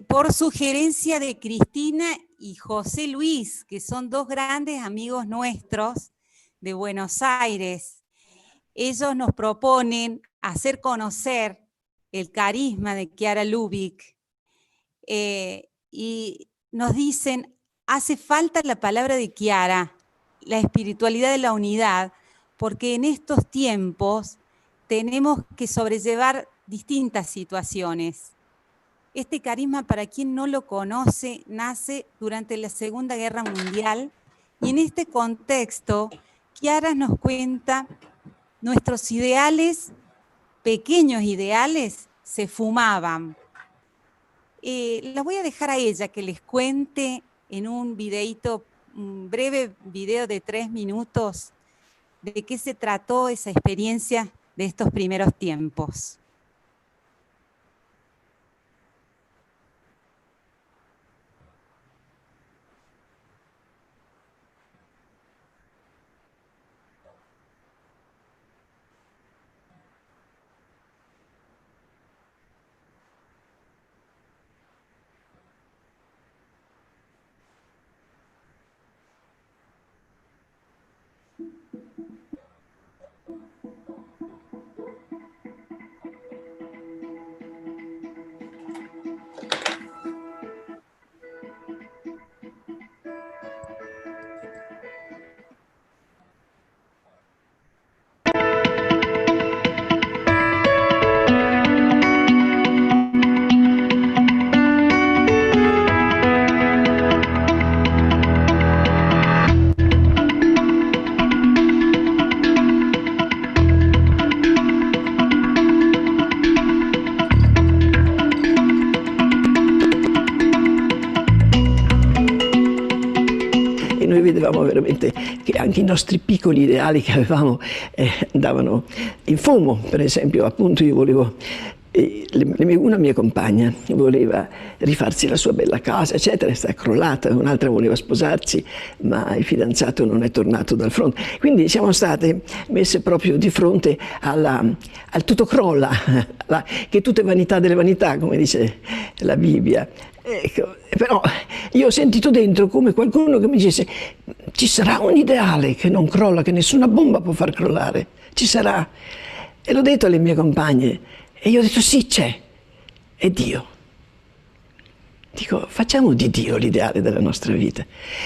por sugerencia de Cristina y José Luis, que son dos grandes amigos nuestros de Buenos Aires. Ellos nos proponen hacer conocer el carisma de Chiara Lubich y nos dicen, hace falta la palabra de Chiara, la espiritualidad de la unidad, porque en estos tiempos tenemos que sobrellevar distintas situaciones. Este carisma, para quien no lo conoce, nace durante la Segunda Guerra Mundial y en este contexto, Chiara nos cuenta nuestros ideales, pequeños ideales, se fumaban. La voy a dejar a ella que les cuente en un videíto, un breve video de 3 minutos, de qué se trató esa experiencia de estos primeros tiempos. Vedevamo veramente che anche i nostri piccoli ideali che avevamo andavano in fumo. Per esempio, appunto, io volevo, una mia compagna voleva rifarsi la sua bella casa, eccetera, è crollata, un'altra voleva sposarsi, ma il fidanzato non è tornato dal fronte. Quindi siamo state messe proprio di fronte al tutto crolla, che tutto è vanità delle vanità, come dice la Bibbia. Ecco, però io ho sentito dentro come qualcuno che mi dicesse ci sarà un ideale che non crolla, che nessuna bomba può far crollare, ci sarà. E l'ho detto alle mie compagne e io ho detto sì, c'è, è Dio. Dico, facciamo di Dio l'ideale della nostra vita.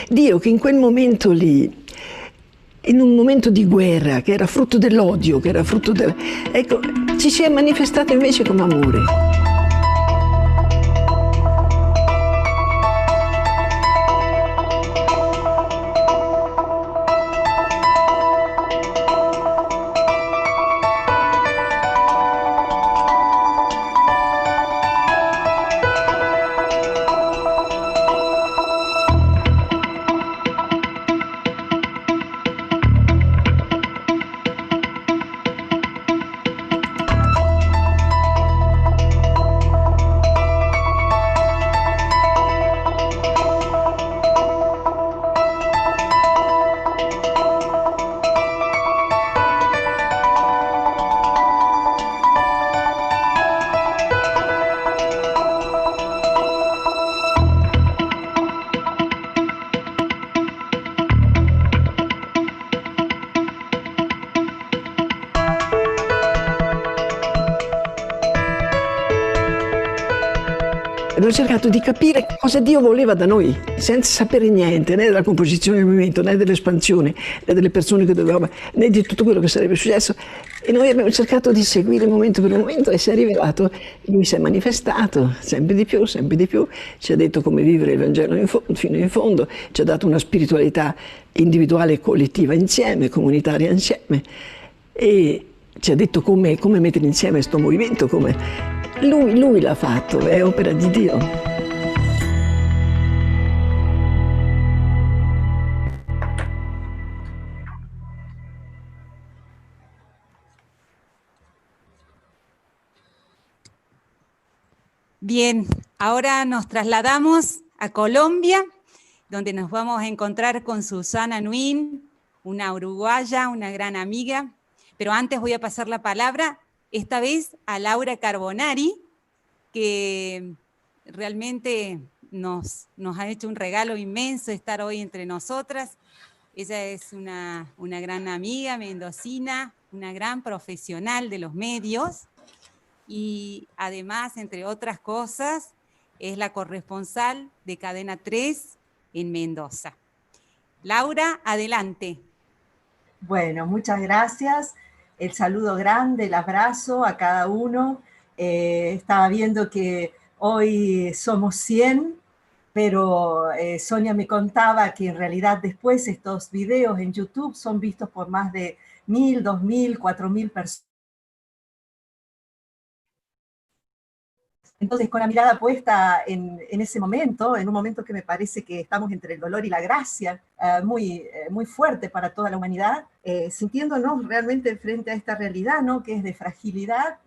Dio che in quel momento lì, in un momento di guerra, che era frutto dell'odio, che era frutto del... Ecco, ci si è manifestato invece come amore. Abbiamo cercato di capire cosa Dio voleva da noi, senza sapere niente, né della composizione del movimento, né dell'espansione, né delle persone che dovevamo, né di tutto quello che sarebbe successo. E noi abbiamo cercato di seguire momento per momento e si è rivelato, lui si è manifestato sempre di più, ci ha detto come vivere il Vangelo fino in fondo, ci ha dato una spiritualità individuale e collettiva insieme, comunitaria insieme, e ci ha detto come mettere insieme questo movimento, come lui l'ha fatto, è opera di Dio. Bien, ahora nos trasladamos a Colombia, donde nos vamos a encontrar con Susana Nuin, una uruguaya, una gran amiga. Pero antes voy a pasar la palabra, esta vez a Laura Carbonari, que realmente nos ha hecho un regalo inmenso estar hoy entre nosotras. Ella es una gran amiga mendocina, una gran profesional de los medios y además, entre otras cosas, es la corresponsal de Cadena 3 en Mendoza. Laura, adelante. Bueno, muchas gracias. El saludo grande, el abrazo a cada uno. Estaba viendo que hoy somos 100, pero Sonia me contaba que en realidad después estos videos en YouTube son vistos por más de 1000, 2000, 4000 personas. Entonces, con la mirada puesta en ese momento, en un momento que me parece que estamos entre el dolor y la gracia, muy fuerte para toda la humanidad, sintiéndonos realmente frente a esta realidad, ¿no? Que es de fragilidad,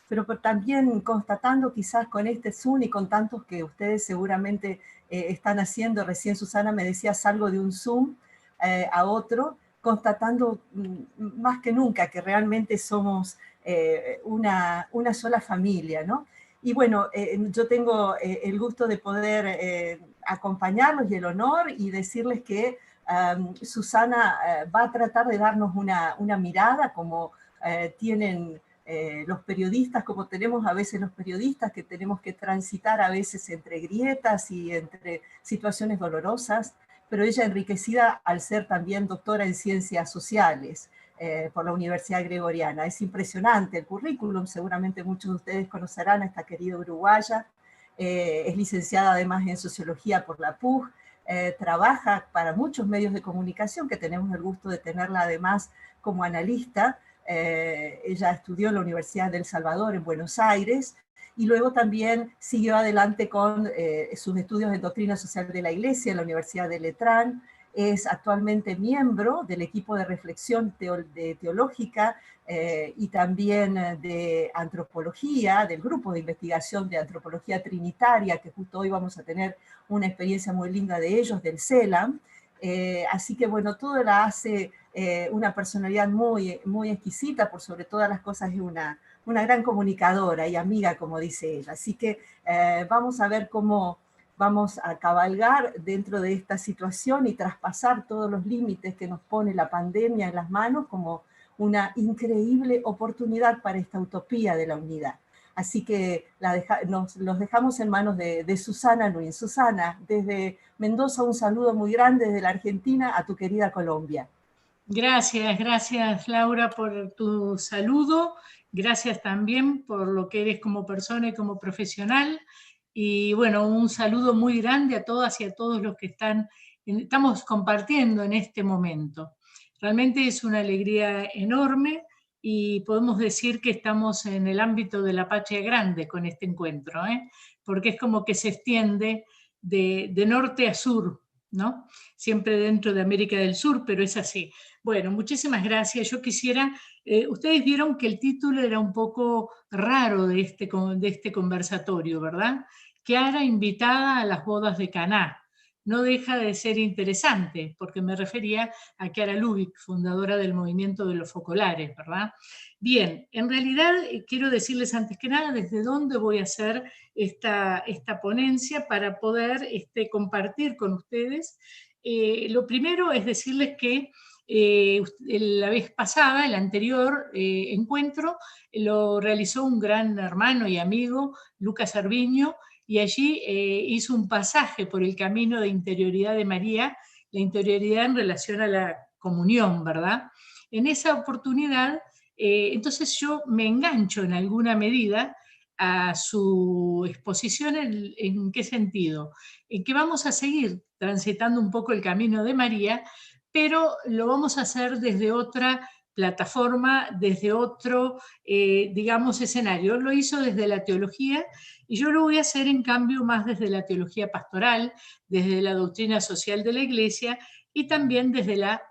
pero también constatando quizás con este Zoom y con tantos que ustedes seguramente están haciendo. Recién Susana me decías algo de un Zoom a otro, constatando más que nunca que realmente somos una sola familia, ¿no? Y bueno, yo tengo el gusto de poder acompañarlos y el honor y decirles que Susana va a tratar de darnos una mirada como tienen los periodistas, como tenemos a veces los periodistas, que tenemos que transitar a veces entre grietas y entre situaciones dolorosas, pero ella enriquecida al ser también doctora en ciencias sociales por la Universidad Gregoriana. Es impresionante el currículum, seguramente muchos de ustedes conocerán a esta querida uruguaya. Es licenciada además en Sociología por la PUC, trabaja para muchos medios de comunicación, que tenemos el gusto de tenerla además como analista. Ella estudió en la Universidad del Salvador en Buenos Aires, y luego también siguió adelante con sus estudios en Doctrina Social de la Iglesia en la Universidad de Letrán. Es actualmente miembro del equipo de reflexión teológica y también de antropología, del grupo de investigación de antropología trinitaria, que justo hoy vamos a tener una experiencia muy linda de ellos, del CELAM. Así que bueno, todo la hace una personalidad muy exquisita, por sobre todas las cosas es una gran comunicadora y amiga, como dice ella. Así que vamos a ver cómo vamos a cabalgar dentro de esta situación y traspasar todos los límites que nos pone la pandemia en las manos como una increíble oportunidad para esta utopía de la unidad. Así que los dejamos en manos de Susana Núñez. Susana, desde Mendoza un saludo muy grande desde la Argentina a tu querida Colombia. Gracias Laura por tu saludo, gracias también por lo que eres como persona y como profesional. Y bueno, un saludo muy grande a todas y a todos los que estamos compartiendo en este momento. Realmente es una alegría enorme y podemos decir que estamos en el ámbito de la patria grande con este encuentro, porque es como que se extiende de norte a sur, ¿no? Siempre dentro de América del Sur, pero es así. Bueno, muchísimas gracias. Yo quisiera, ustedes vieron que el título era un poco raro de este conversatorio, ¿verdad? Chiara invitada a las bodas de Caná. No deja de ser interesante, porque me refería a Chiara Lubich, fundadora del movimiento de los focolares, ¿verdad? Bien, en realidad quiero decirles antes que nada desde dónde voy a hacer esta ponencia para poder compartir con ustedes. Lo primero es decirles que la vez pasada, el anterior encuentro, lo realizó un gran hermano y amigo, Lucas Arviño, y allí hizo un pasaje por el camino de interioridad de María, la interioridad en relación a la comunión, ¿verdad? En esa oportunidad, entonces yo me engancho en alguna medida a su exposición. ¿En qué sentido? En que vamos a seguir transitando un poco el camino de María, pero lo vamos a hacer desde otra plataforma, desde otro, digamos, escenario. Lo hizo desde la teología y yo lo voy a hacer en cambio más desde la teología pastoral, desde la doctrina social de la Iglesia y también desde la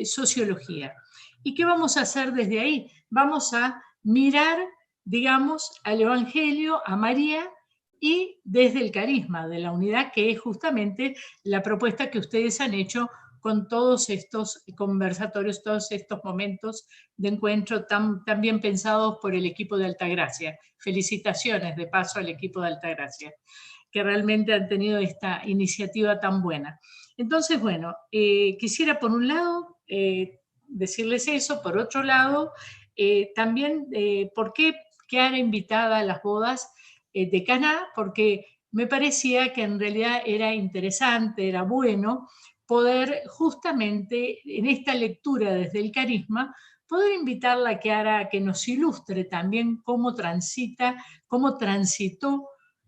sociología. ¿Y qué vamos a hacer desde ahí? Vamos a mirar, digamos, al Evangelio, a María, y desde el carisma de la unidad, que es justamente la propuesta que ustedes han hecho con todos estos conversatorios, todos estos momentos de encuentro tan bien pensados por el equipo de Altagracia. Felicitaciones de paso al equipo de Altagracia. que realmente han tenido esta iniciativa tan buena. Entonces, bueno, quisiera por un lado decirles eso, por otro lado, también por qué Chiara invitada a las bodas de Caná, porque me parecía que en realidad era interesante, era bueno poder justamente en esta lectura desde el carisma, poder invitarla a Chiara a que nos ilustre también cómo transitó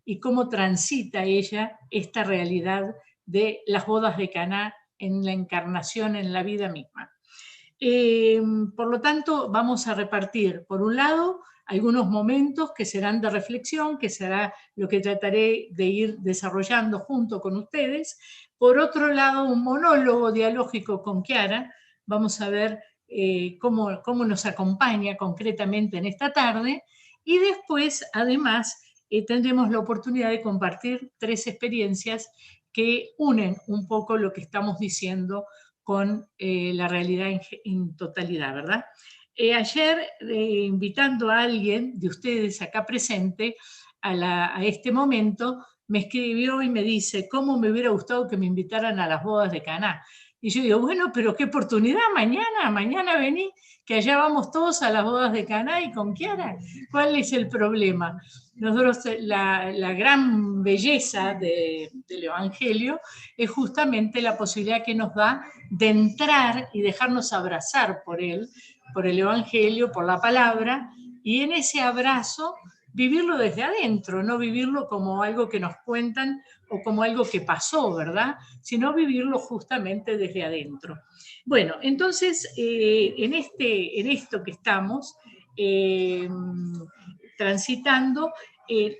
y cómo transita ella esta realidad de las bodas de Caná en la encarnación, en la vida misma. Por lo tanto, vamos a repartir, por un lado, algunos momentos que serán de reflexión, que será lo que trataré de ir desarrollando junto con ustedes. Por otro lado, un monólogo dialógico con Chiara. Vamos a ver cómo nos acompaña concretamente en esta tarde. Y después, además, tendremos la oportunidad de compartir 3 experiencias que unen un poco lo que estamos diciendo con la realidad en totalidad, ¿verdad? Ayer, invitando a alguien de ustedes acá presente a este momento, me escribió y me dice, ¿cómo me hubiera gustado que me invitaran a las bodas de Caná? Y yo digo, bueno, pero qué oportunidad, mañana vení, que allá vamos todos a las bodas de Caná y con Chiara. ¿Cuál es el problema? Nosotros, la gran belleza del Evangelio es justamente la posibilidad que nos da de entrar y dejarnos abrazar por él, por el Evangelio, por la palabra, y en ese abrazo vivirlo desde adentro, no vivirlo como algo que nos cuentan o como algo que pasó, ¿verdad? Sino vivirlo justamente desde adentro. Bueno, entonces, en esto que estamos transitando,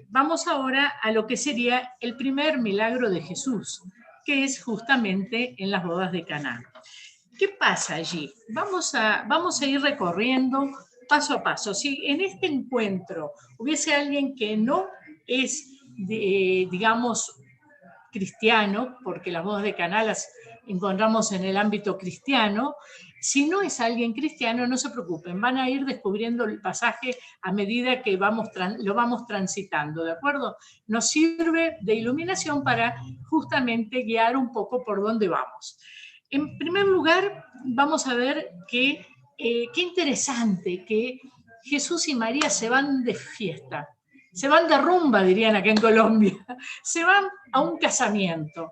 vamos ahora a lo que sería el primer milagro de Jesús, que es justamente en las bodas de Caná. ¿Qué pasa allí? Vamos a ir recorriendo paso a paso. Si en este encuentro hubiese alguien que no es, digamos, cristiano, porque las bodas de Caná las encontramos en el ámbito cristiano, si no es alguien cristiano, no se preocupen, van a ir descubriendo el pasaje a medida que lo vamos transitando, ¿de acuerdo? Nos sirve de iluminación para justamente guiar un poco por dónde vamos. En primer lugar, vamos a ver que qué interesante que Jesús y María se van de fiesta, se van de rumba, dirían acá en Colombia, se van a un casamiento.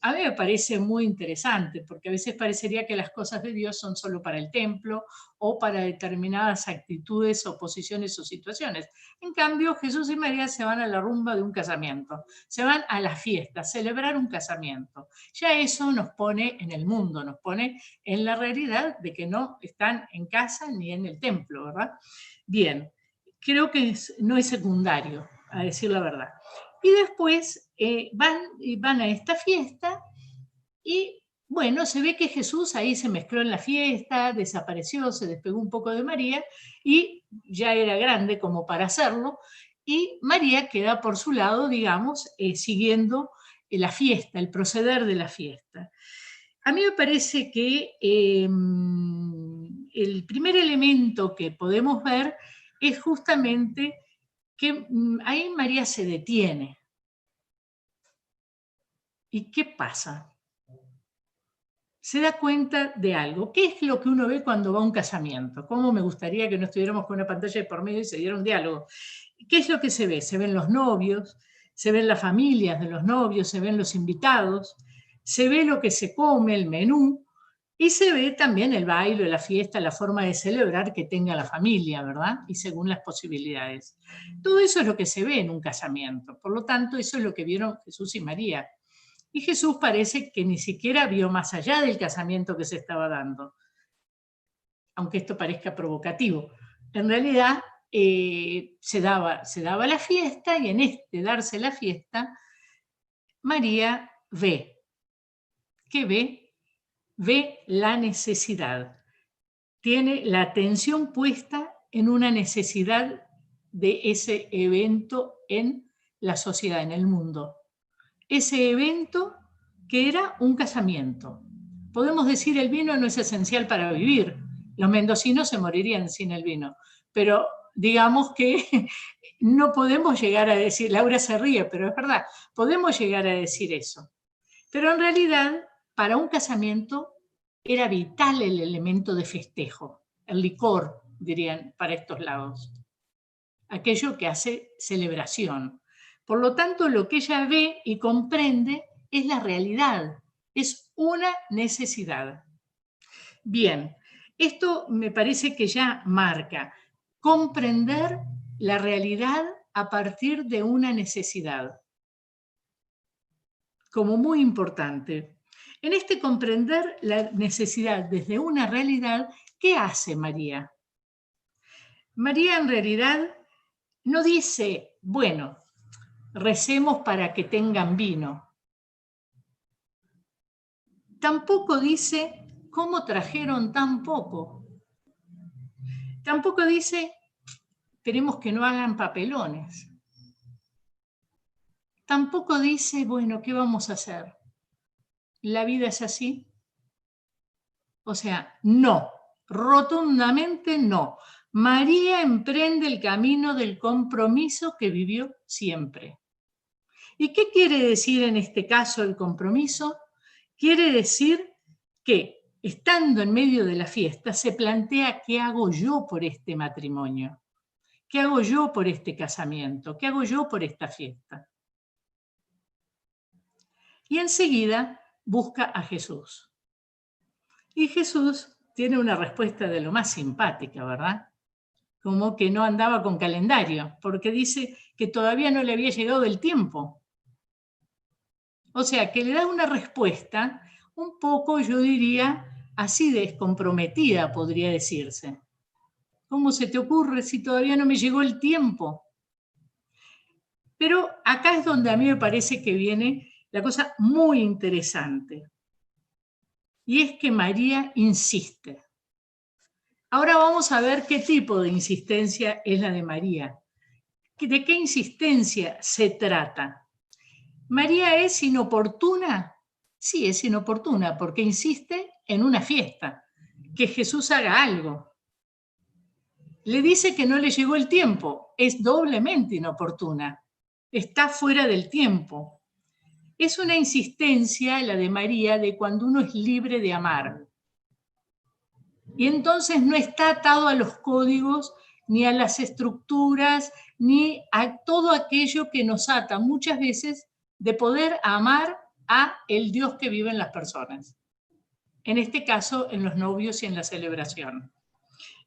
A mí me parece muy interesante, porque a veces parecería que las cosas de Dios son solo para el templo o para determinadas actitudes o posiciones o situaciones. En cambio, Jesús y María se van a la rumba de un casamiento, se van a la fiesta, a celebrar un casamiento. Ya eso nos pone en el mundo, nos pone en la realidad de que no están en casa ni en el templo, ¿verdad? Bien, creo que no es secundario, a decir la verdad. Y después van a esta fiesta y, bueno, se ve que Jesús ahí se mezcló en la fiesta, desapareció, se despegó un poco de María y ya era grande como para hacerlo. Y María queda por su lado, digamos, siguiendo la fiesta, el proceder de la fiesta. A mí me parece que el primer elemento que podemos ver es justamente que ahí María se detiene. ¿Y qué pasa? Se da cuenta de algo. ¿Qué es lo que uno ve cuando va a un casamiento? ¿Cómo me gustaría que no estuviéramos con una pantalla de por medio y se diera un diálogo? ¿Qué es lo que se ve? Se ven los novios, se ven las familias de los novios, se ven los invitados, se ve lo que se come, el menú, y se ve también el baile, la fiesta, la forma de celebrar que tenga la familia, ¿verdad? Y según las posibilidades. Todo eso es lo que se ve en un casamiento. Por lo tanto, eso es lo que vieron Jesús y María. Y Jesús parece que ni siquiera vio más allá del casamiento que se estaba dando. Aunque esto parezca provocativo. En realidad, se daba la fiesta, y en este darse la fiesta, María ve. ¿Qué ve? Ve la necesidad, tiene la atención puesta en una necesidad de ese evento en la sociedad, en el mundo. Ese evento que era un casamiento. Podemos decir el vino no es esencial para vivir, los mendocinos se morirían sin el vino, pero digamos que no podemos llegar a decir, Laura se ríe, pero es verdad, podemos llegar a decir eso. Pero en realidad, para un casamiento era vital el elemento de festejo, el licor, dirían para estos lados, aquello que hace celebración. Por lo tanto, lo que ella ve y comprende es la realidad, es una necesidad. Bien, esto me parece que ya marca comprender la realidad a partir de una necesidad, como muy importante. En este comprender la necesidad desde una realidad, ¿qué hace María? María en realidad no dice, bueno, recemos para que tengan vino. Tampoco dice, ¿cómo trajeron tan poco? Tampoco dice, esperemos que no hagan papelones. Tampoco dice, bueno, ¿qué vamos a hacer? ¿La vida es así? O sea, no, rotundamente no. María emprende el camino del compromiso que vivió siempre. ¿Y qué quiere decir en este caso el compromiso? Quiere decir que, estando en medio de la fiesta, se plantea qué hago yo por este matrimonio, qué hago yo por este casamiento, qué hago yo por esta fiesta. Y enseguida busca a Jesús. Y Jesús tiene una respuesta de lo más simpática, ¿verdad? Como que no andaba con calendario, porque dice que todavía no le había llegado el tiempo. O sea, que le da una respuesta un poco, yo diría, así descomprometida, podría decirse. ¿Cómo se te ocurre si todavía no me llegó el tiempo? Pero acá es donde a mí me parece que viene la cosa muy interesante. Y es que María insiste. Ahora vamos a ver qué tipo de insistencia es la de María. ¿De qué insistencia se trata? ¿María es inoportuna? Sí, es inoportuna porque insiste en una fiesta, que Jesús haga algo. Le dice que no le llegó el tiempo, es doblemente inoportuna, está fuera del tiempo. Es una insistencia, la de María, de cuando uno es libre de amar. Y entonces no está atado a los códigos, ni a las estructuras, ni a todo aquello que nos ata muchas veces de poder amar a el Dios que vive en las personas. En este caso, en los novios y en la celebración.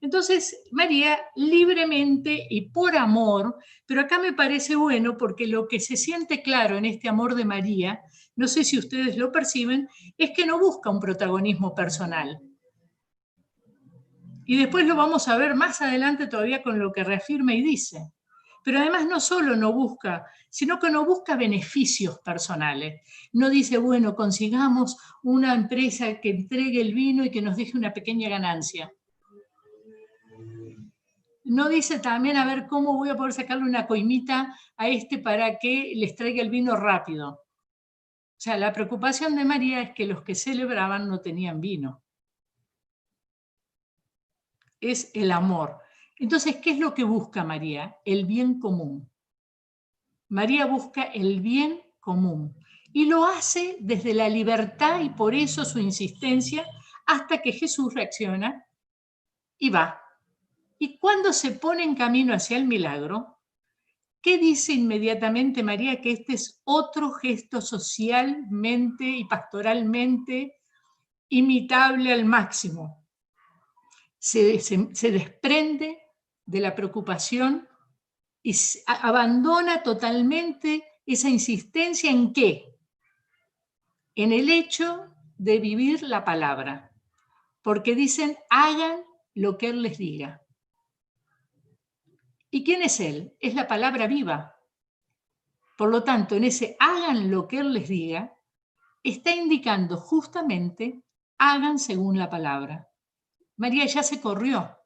Entonces, María libremente y por amor, pero acá me parece bueno porque lo que se siente claro en este amor de María, no sé si ustedes lo perciben, es que no busca un protagonismo personal. Y después lo vamos a ver más adelante todavía con lo que reafirma y dice. Pero además no solo no busca, sino que no busca beneficios personales. No dice, bueno, consigamos una empresa que entregue el vino y que nos deje una pequeña ganancia. No dice también, a ver, cómo voy a poder sacarle una coimita a este para que les traiga el vino rápido. O sea, la preocupación de María es que los que celebraban no tenían vino. Es el amor. Entonces, ¿qué es lo que busca María? El bien común. María busca el bien común y lo hace desde la libertad y por eso su insistencia hasta que Jesús reacciona y va. Y cuando se pone en camino hacia el milagro, ¿qué dice inmediatamente María? Que este es otro gesto socialmente y pastoralmente imitable al máximo. Se desprende de la preocupación y abandona totalmente esa insistencia en ¿qué? En el hecho de vivir la palabra. Porque dicen, hagan lo que Él les diga. ¿Y quién es Él? Es la palabra viva. Por lo tanto, en ese hagan lo que Él les diga, está indicando justamente, hagan según la palabra. María ya se corrió.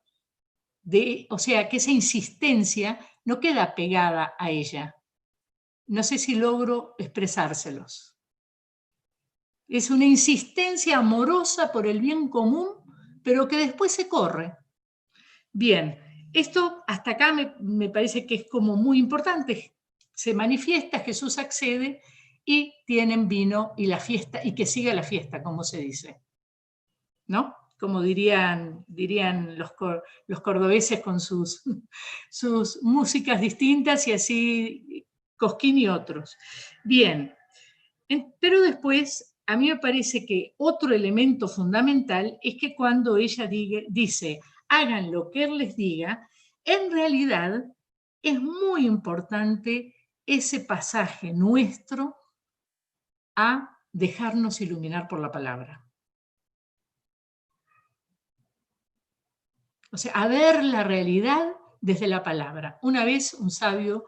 O sea, que esa insistencia no queda pegada a ella. No sé si logro expresárselos. Es una insistencia amorosa por el bien común, pero que después se corre. Bien, Esto hasta acá me parece que es como muy importante. Se manifiesta, Jesús accede y tienen vino y la fiesta, y que siga la fiesta, como se dice, ¿no? Como dirían los cordobeses con sus músicas distintas, y así Cosquín y otros. Bien, pero después a mí me parece que otro elemento fundamental es que cuando ella dice, hagan lo que Él les diga, en realidad es muy importante ese pasaje nuestro a dejarnos iluminar por la palabra. O sea, a ver la realidad desde la palabra. Una vez un sabio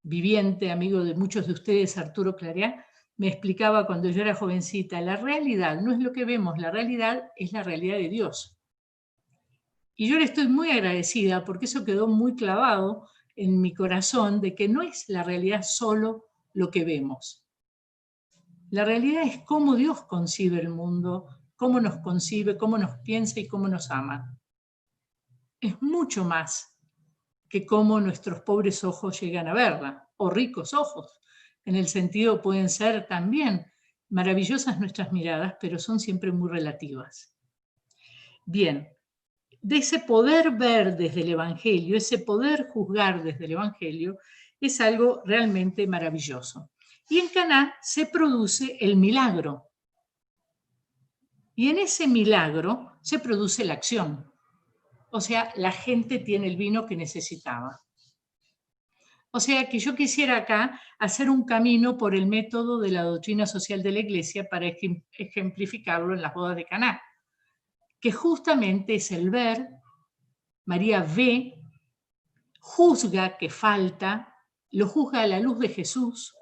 viviente, amigo de muchos de ustedes, Arturo Clariá, me explicaba cuando yo era jovencita, la realidad no es lo que vemos, la realidad es la realidad de Dios. Y yo le estoy muy agradecida porque eso quedó muy clavado en mi corazón, de que no es la realidad solo lo que vemos. La realidad es cómo Dios concibe el mundo, cómo nos concibe, cómo nos piensa y cómo nos ama. Es mucho más que cómo nuestros pobres ojos llegan a verla, o ricos ojos. En el sentido, pueden ser también maravillosas nuestras miradas, pero son siempre muy relativas. Bien, de ese poder ver desde el Evangelio, ese poder juzgar desde el Evangelio, es algo realmente maravilloso. Y en Caná se produce el milagro. Y en ese milagro se produce la acción. O sea, la gente tiene el vino que necesitaba. O sea que yo quisiera acá hacer un camino por el método de la doctrina social de la Iglesia para ejemplificarlo en las bodas de Caná, que justamente es el ver, María ve, juzga que falta, lo juzga a la luz de Jesús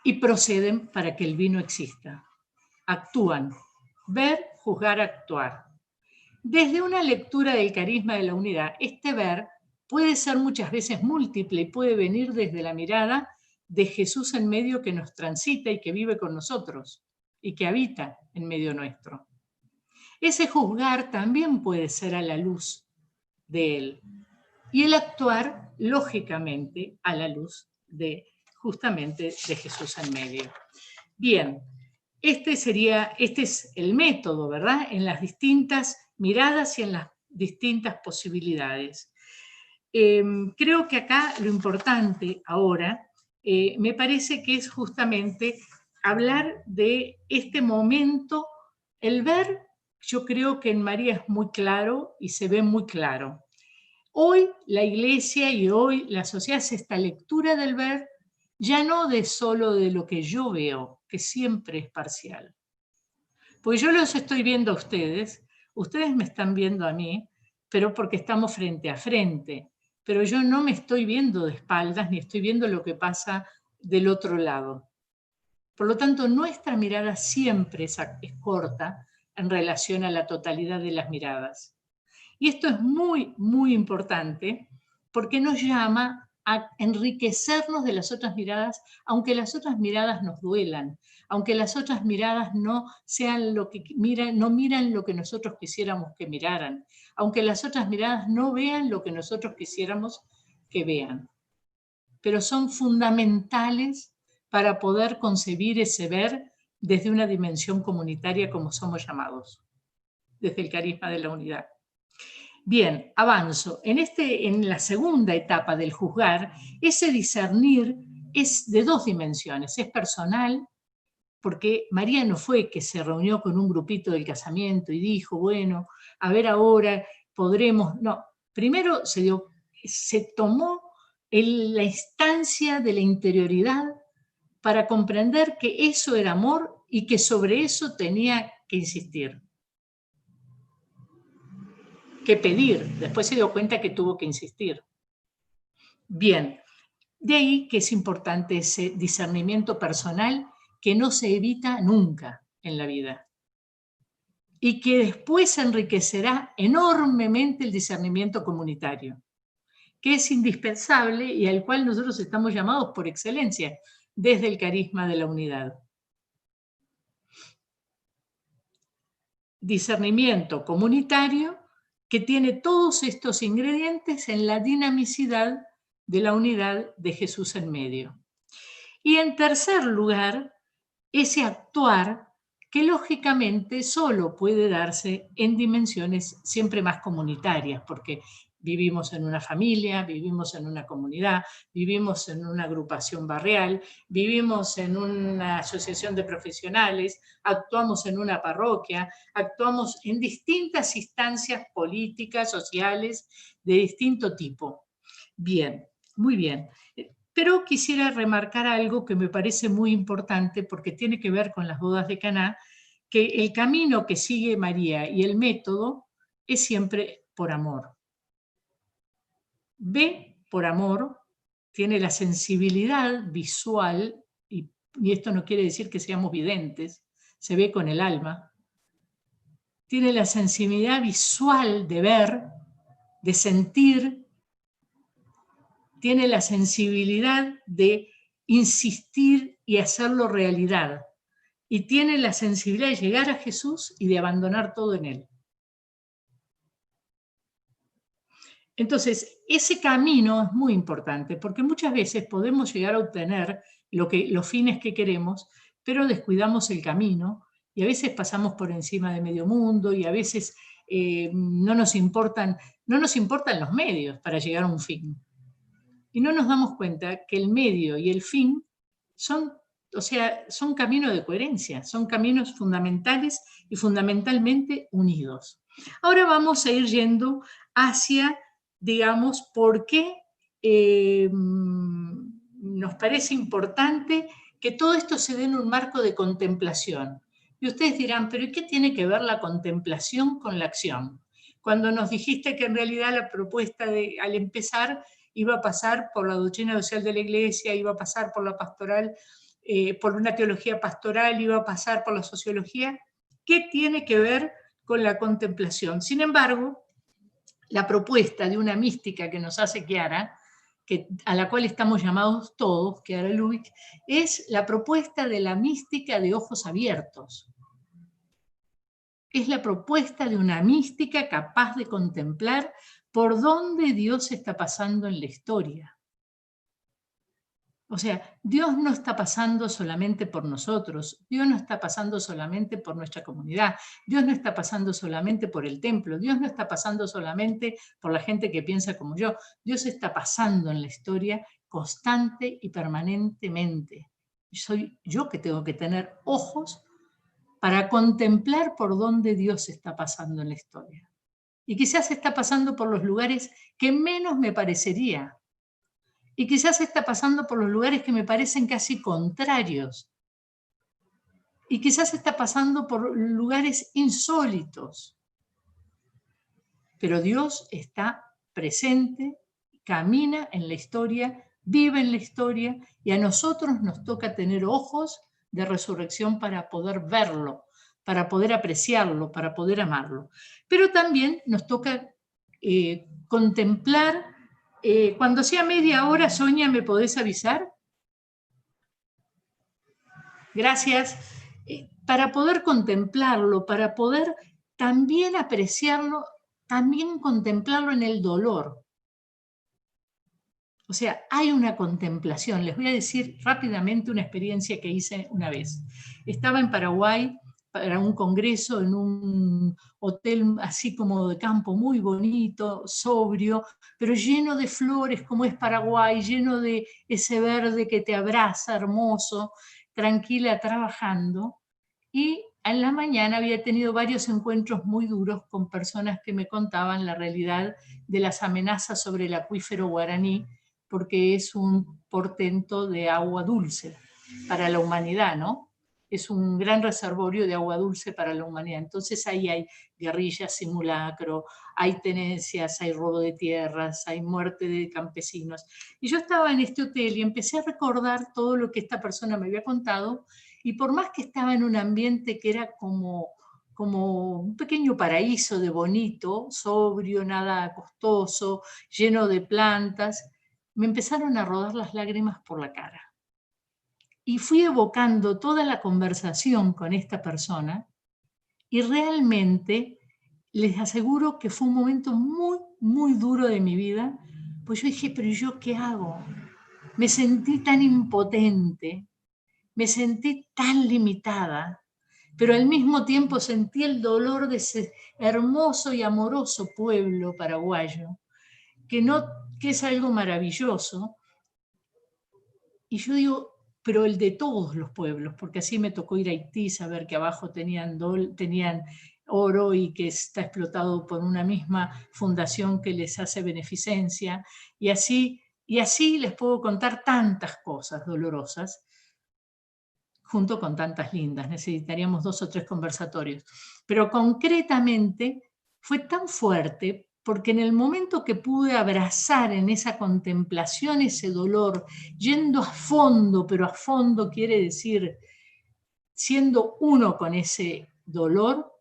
y proceden para que el vino exista. Actúan, ver, juzgar, actuar. Desde una lectura del carisma de la unidad, este ver puede ser muchas veces múltiple y puede venir desde la mirada de Jesús en medio, que nos transita y que vive con nosotros y que habita en medio nuestro. Ese juzgar también puede ser a la luz de Él, y el actuar, lógicamente, a la luz de justamente de Jesús en medio. Bien, este es el método, ¿verdad? En las distintas miradas y en las distintas posibilidades. Creo que acá lo importante ahora me parece que es justamente hablar de este momento. El ver, yo creo que en María es muy claro y se ve muy claro. Hoy la Iglesia y hoy la sociedad hace esta lectura del ver, ya no de solo de lo que yo veo, que siempre es parcial. Pues yo los estoy viendo a ustedes me están viendo a mí, pero porque estamos frente a frente. Pero yo no me estoy viendo de espaldas, ni estoy viendo lo que pasa del otro lado. Por lo tanto, nuestra mirada siempre es corta en relación a la totalidad de las miradas. Y esto es muy, muy importante porque nos llama a enriquecernos de las otras miradas, aunque las otras miradas nos duelan, aunque las otras miradas no sean lo que no miran lo que nosotros quisiéramos que miraran, aunque las otras miradas no vean lo que nosotros quisiéramos que vean. Pero son fundamentales para poder concebir ese ver desde una dimensión comunitaria como somos llamados, desde el carisma de la unidad. Bien, avanzo. En la segunda etapa del juzgar, ese discernir es de dos dimensiones. Es personal, porque María no fue que se reunió con un grupito del casamiento y dijo, bueno, a ver ahora podremos. No, primero se tomó la instancia de la interioridad para comprender que eso era amor y que sobre eso tenía que insistir, que pedir. Después se dio cuenta que tuvo que insistir. Bien, de ahí que es importante ese discernimiento personal que no se evita nunca en la vida y que después enriquecerá enormemente el discernimiento comunitario, que es indispensable y al cual nosotros estamos llamados por excelencia desde el carisma de la unidad. Discernimiento comunitario que tiene todos estos ingredientes en la dinamicidad de la unidad de Jesús en medio. Y en tercer lugar, ese actuar que lógicamente solo puede darse en dimensiones siempre más comunitarias, porque vivimos en una familia, vivimos en una comunidad, vivimos en una agrupación barrial, vivimos en una asociación de profesionales, actuamos en una parroquia, actuamos en distintas instancias políticas, sociales, de distinto tipo. Bien, muy bien. Pero quisiera remarcar algo que me parece muy importante porque tiene que ver con las bodas de Caná, que el camino que sigue María y el método es siempre por amor. Ve por amor, tiene la sensibilidad visual, y esto no quiere decir que seamos videntes, se ve con el alma, tiene la sensibilidad visual de ver, de sentir, tiene la sensibilidad de insistir y hacerlo realidad, y tiene la sensibilidad de llegar a Jesús y de abandonar todo en Él. Entonces, ese camino es muy importante, porque muchas veces podemos llegar a obtener los fines que queremos, pero descuidamos el camino, y a veces pasamos por encima de medio mundo, y a veces no nos importan los medios para llegar a un fin. Y no nos damos cuenta que el medio y el fin son caminos de coherencia, son caminos fundamentales y fundamentalmente unidos. Ahora vamos a ir yendo hacia, digamos, por qué nos parece importante que todo esto se dé en un marco de contemplación. Y ustedes dirán, ¿pero qué tiene que ver la contemplación con la acción? Cuando nos dijiste que en realidad la propuesta al empezar iba a pasar por la doctrina social de la Iglesia, iba a pasar por la pastoral, por una teología pastoral, iba a pasar por la sociología. ¿Qué tiene que ver con la contemplación? Sin embargo, la propuesta de una mística que nos hace Chiara, a la cual estamos llamados todos, Chiara Lubick, es la propuesta de la mística de ojos abiertos. Es la propuesta de una mística capaz de contemplar por dónde Dios está pasando en la historia. O sea, Dios no está pasando solamente por nosotros, Dios no está pasando solamente por nuestra comunidad, Dios no está pasando solamente por el templo, Dios no está pasando solamente por la gente que piensa como yo, Dios está pasando en la historia constante y permanentemente. Soy yo que tengo que tener ojos para contemplar por dónde Dios está pasando en la historia. Y quizás está pasando por los lugares que menos me parecería. Y quizás está pasando por los lugares que me parecen casi contrarios. Y quizás está pasando por lugares insólitos. Pero Dios está presente, camina en la historia, vive en la historia, y a nosotros nos toca tener ojos de resurrección para poder verlo, para poder apreciarlo, para poder amarlo. Pero también nos toca contemplar. Cuando sea media hora, Sonia, ¿me podés avisar? Gracias. Para poder contemplarlo, para poder también apreciarlo, también contemplarlo en el dolor. O sea, hay una contemplación. Les voy a decir rápidamente una experiencia que hice una vez. Estaba en Paraguay para un congreso en un hotel así como de campo muy bonito, sobrio, pero lleno de flores como es Paraguay, lleno de ese verde que te abraza, hermoso, tranquila, trabajando. Y en la mañana había tenido varios encuentros muy duros con personas que me contaban la realidad de las amenazas sobre el acuífero guaraní, porque es un portento de agua dulce para la humanidad, ¿no? Es un gran reservorio de agua dulce para la humanidad. Entonces ahí hay guerrillas, simulacro, hay tenencias, hay robo de tierras, hay muerte de campesinos. Y yo estaba en este hotel y empecé a recordar todo lo que esta persona me había contado, y por más que estaba en un ambiente que era como un pequeño paraíso de bonito, sobrio, nada costoso, lleno de plantas, me empezaron a rodar las lágrimas por la cara. Y fui evocando toda la conversación con esta persona, y realmente les aseguro que fue un momento muy, muy duro de mi vida, pues yo dije, pero ¿yo qué hago? Me sentí tan impotente, me sentí tan limitada, pero al mismo tiempo sentí el dolor de ese hermoso y amoroso pueblo paraguayo, que es algo maravilloso. Y yo digo, pero el de todos los pueblos, porque así me tocó ir a Haití, saber que abajo tenían oro y que está explotado por una misma fundación que les hace beneficencia, y así les puedo contar tantas cosas dolorosas, junto con tantas lindas. Necesitaríamos 2 o 3 conversatorios. Pero concretamente fue tan fuerte porque en el momento que pude abrazar en esa contemplación ese dolor, yendo a fondo, pero a fondo quiere decir siendo uno con ese dolor,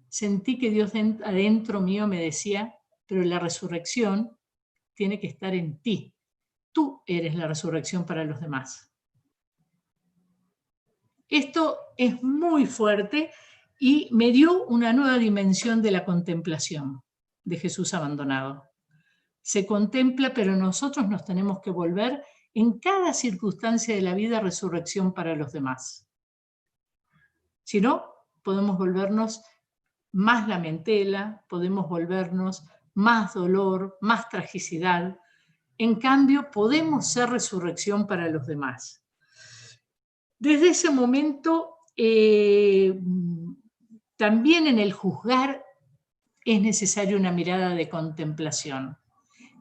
sentí que Dios adentro mío me decía, pero la resurrección tiene que estar en ti. Tú eres la resurrección para los demás. Esto es muy fuerte y me dio una nueva dimensión de la contemplación de Jesús abandonado. Se contempla, pero nosotros nos tenemos que volver en cada circunstancia de la vida resurrección para los demás. Si no, podemos volvernos más lamentela, podemos volvernos más dolor, más tragicidad. En cambio, podemos ser resurrección para los demás. Desde ese momento, también en el juzgar es necesaria una mirada de contemplación.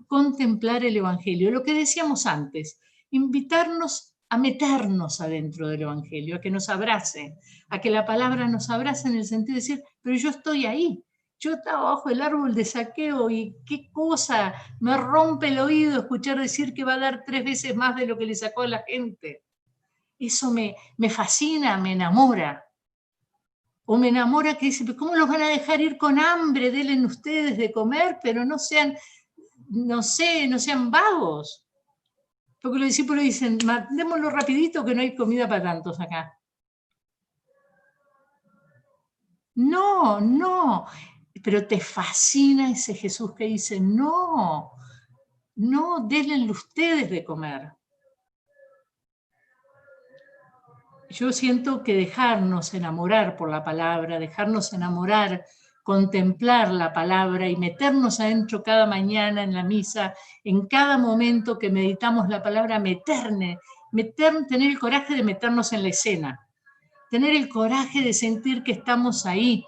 Contemplar el Evangelio, lo que decíamos antes, invitarnos a meternos adentro del Evangelio, a que nos abrace, a que la palabra nos abrace en el sentido de decir, pero yo estoy ahí, yo estaba bajo el árbol de Zaqueo y qué cosa, me rompe el oído escuchar decir que va a dar 3 veces más de lo que le sacó a la gente. Eso me fascina, me enamora. O me enamora que dice, ¿cómo los van a dejar ir con hambre? Denle ustedes de comer, pero no sean vagos. Porque los discípulos dicen, mandémoslo rapidito que no hay comida para tantos acá. No, pero te fascina ese Jesús que dice, no, denle ustedes de comer. Yo siento que dejarnos enamorar por la palabra, dejarnos enamorar, contemplar la palabra y meternos adentro cada mañana en la misa, en cada momento que meditamos la palabra, tener el coraje de meternos en la escena, tener el coraje de sentir que estamos ahí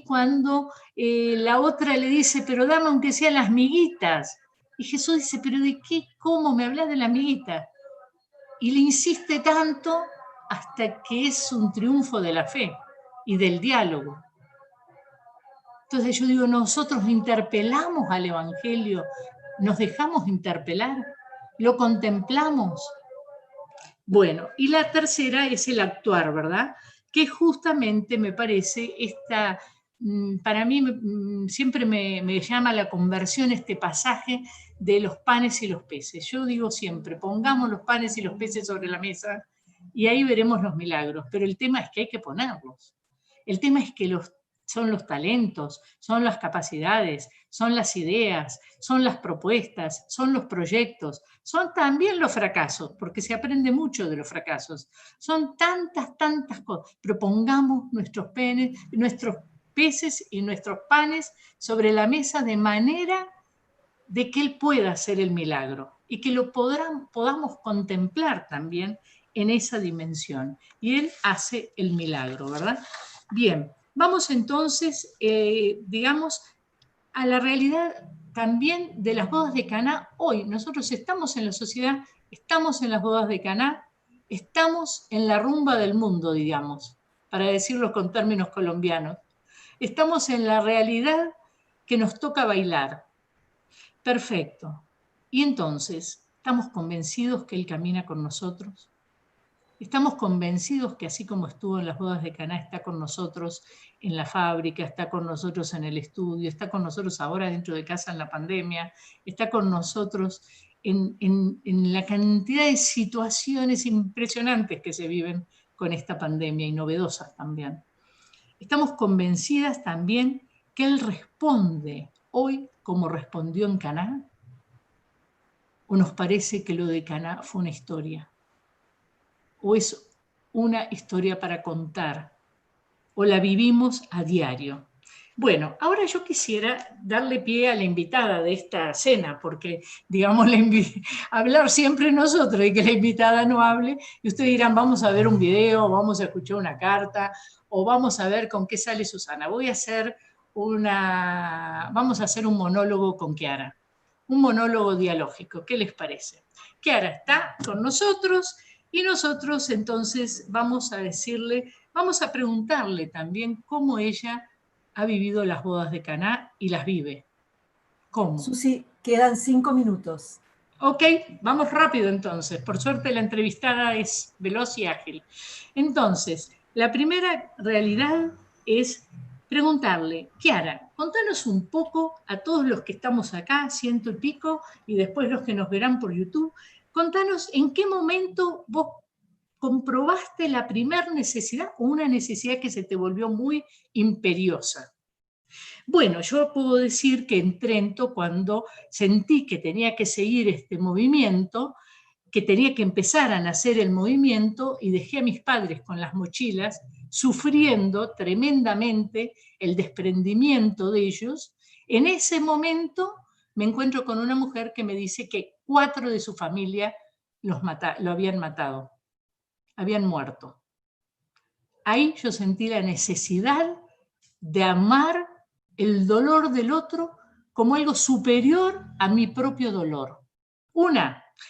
cuando la otra le dice, pero dame aunque sean las miguitas. Y Jesús dice, pero ¿de qué? ¿Cómo me hablas de las miguitas? Y le insiste tanto hasta que es un triunfo de la fe y del diálogo. Entonces yo digo, nosotros interpelamos al Evangelio, nos dejamos interpelar, lo contemplamos. Bueno, y la tercera es el actuar, ¿verdad? Que justamente me parece para mí siempre me llama la conversión este pasaje de los panes y los peces. Yo digo siempre, pongamos los panes y los peces sobre la mesa y ahí veremos los milagros, pero el tema es que hay que ponerlos. El tema es que son los talentos, son las capacidades, son las ideas, son las propuestas, son los proyectos, son también los fracasos, porque se aprende mucho de los fracasos. Son tantas cosas, pero pongamos nuestros peces y nuestros panes sobre la mesa de manera de que Él pueda hacer el milagro y que lo podamos contemplar también en esa dimensión. Y Él hace el milagro, ¿verdad? Bien, vamos entonces, digamos, a la realidad también de las bodas de Caná. Hoy nosotros estamos en la sociedad, estamos en las bodas de Caná, estamos en la rumba del mundo, digamos, para decirlo con términos colombianos. Estamos en la realidad que nos toca bailar. Perfecto. Y entonces, ¿estamos convencidos que Él camina con nosotros? ¿Estamos convencidos que así como estuvo en las bodas de Caná, está con nosotros en la fábrica, está con nosotros en el estudio, está con nosotros ahora dentro de casa en la pandemia, está con nosotros en la cantidad de situaciones impresionantes que se viven con esta pandemia y novedosas también? Estamos convencidas también que Él responde hoy como respondió en Caná. ¿O nos parece que lo de Caná fue una historia? ¿O es una historia para contar? ¿O la vivimos a diario? Bueno, ahora yo quisiera darle pie a la invitada de esta cena, porque, digamos, hablar siempre nosotros y que la invitada no hable, y ustedes dirán, vamos a ver un video, vamos a escuchar una carta, o vamos a ver con qué sale Susana. Vamos a hacer un monólogo con Chiara, un monólogo dialógico. ¿Qué les parece? Chiara está con nosotros y nosotros entonces vamos a preguntarle también cómo ella ha vivido las bodas de Caná y las vive. ¿Cómo? Susi, quedan 5 minutos. Ok, vamos rápido entonces. Por suerte la entrevistada es veloz y ágil. Entonces, la primera realidad es preguntarle, Chiara, contanos un poco a todos los que estamos acá, 100 y pico, y después los que nos verán por YouTube, contanos en qué momento vos comprobaste la primer necesidad o una necesidad que se te volvió muy imperiosa. Bueno, yo puedo decir que en Trento, cuando sentí que tenía que seguir este movimiento, que tenía que empezar a nacer el movimiento, y dejé a mis padres con las mochilas, sufriendo tremendamente el desprendimiento de ellos, en ese momento me encuentro con una mujer que me dice que 4 de su familia lo habían matado, habían muerto. Ahí yo sentí la necesidad de amar el dolor del otro como algo superior a mi propio dolor.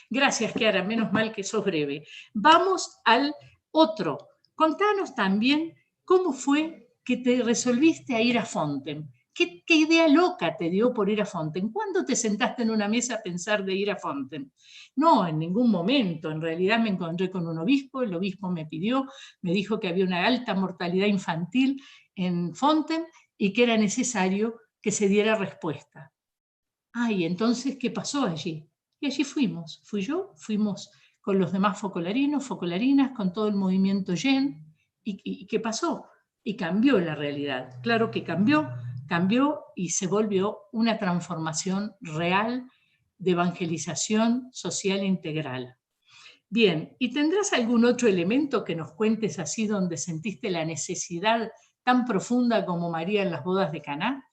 Gracias, Chiara, menos mal que sos breve. Vamos al otro. Contanos también cómo fue que te resolviste a ir a Fonten. ¿Qué idea loca te dio por ir a Fonten? ¿Cuándo te sentaste en una mesa a pensar de ir a Fonten? No, en ningún momento. En realidad me encontré con un obispo, el obispo me dijo que había una alta mortalidad infantil en Fonten y que era necesario que se diera respuesta. Ay, entonces, ¿qué pasó allí? Y allí fuimos, fuimos con los demás focolarinos, focolarinas, con todo el movimiento YEN, y ¿qué pasó? Y cambió la realidad. Claro que cambió y se volvió una transformación real de evangelización social integral. Bien, ¿y tendrás algún otro elemento que nos cuentes así donde sentiste la necesidad tan profunda como María en las bodas de Caná?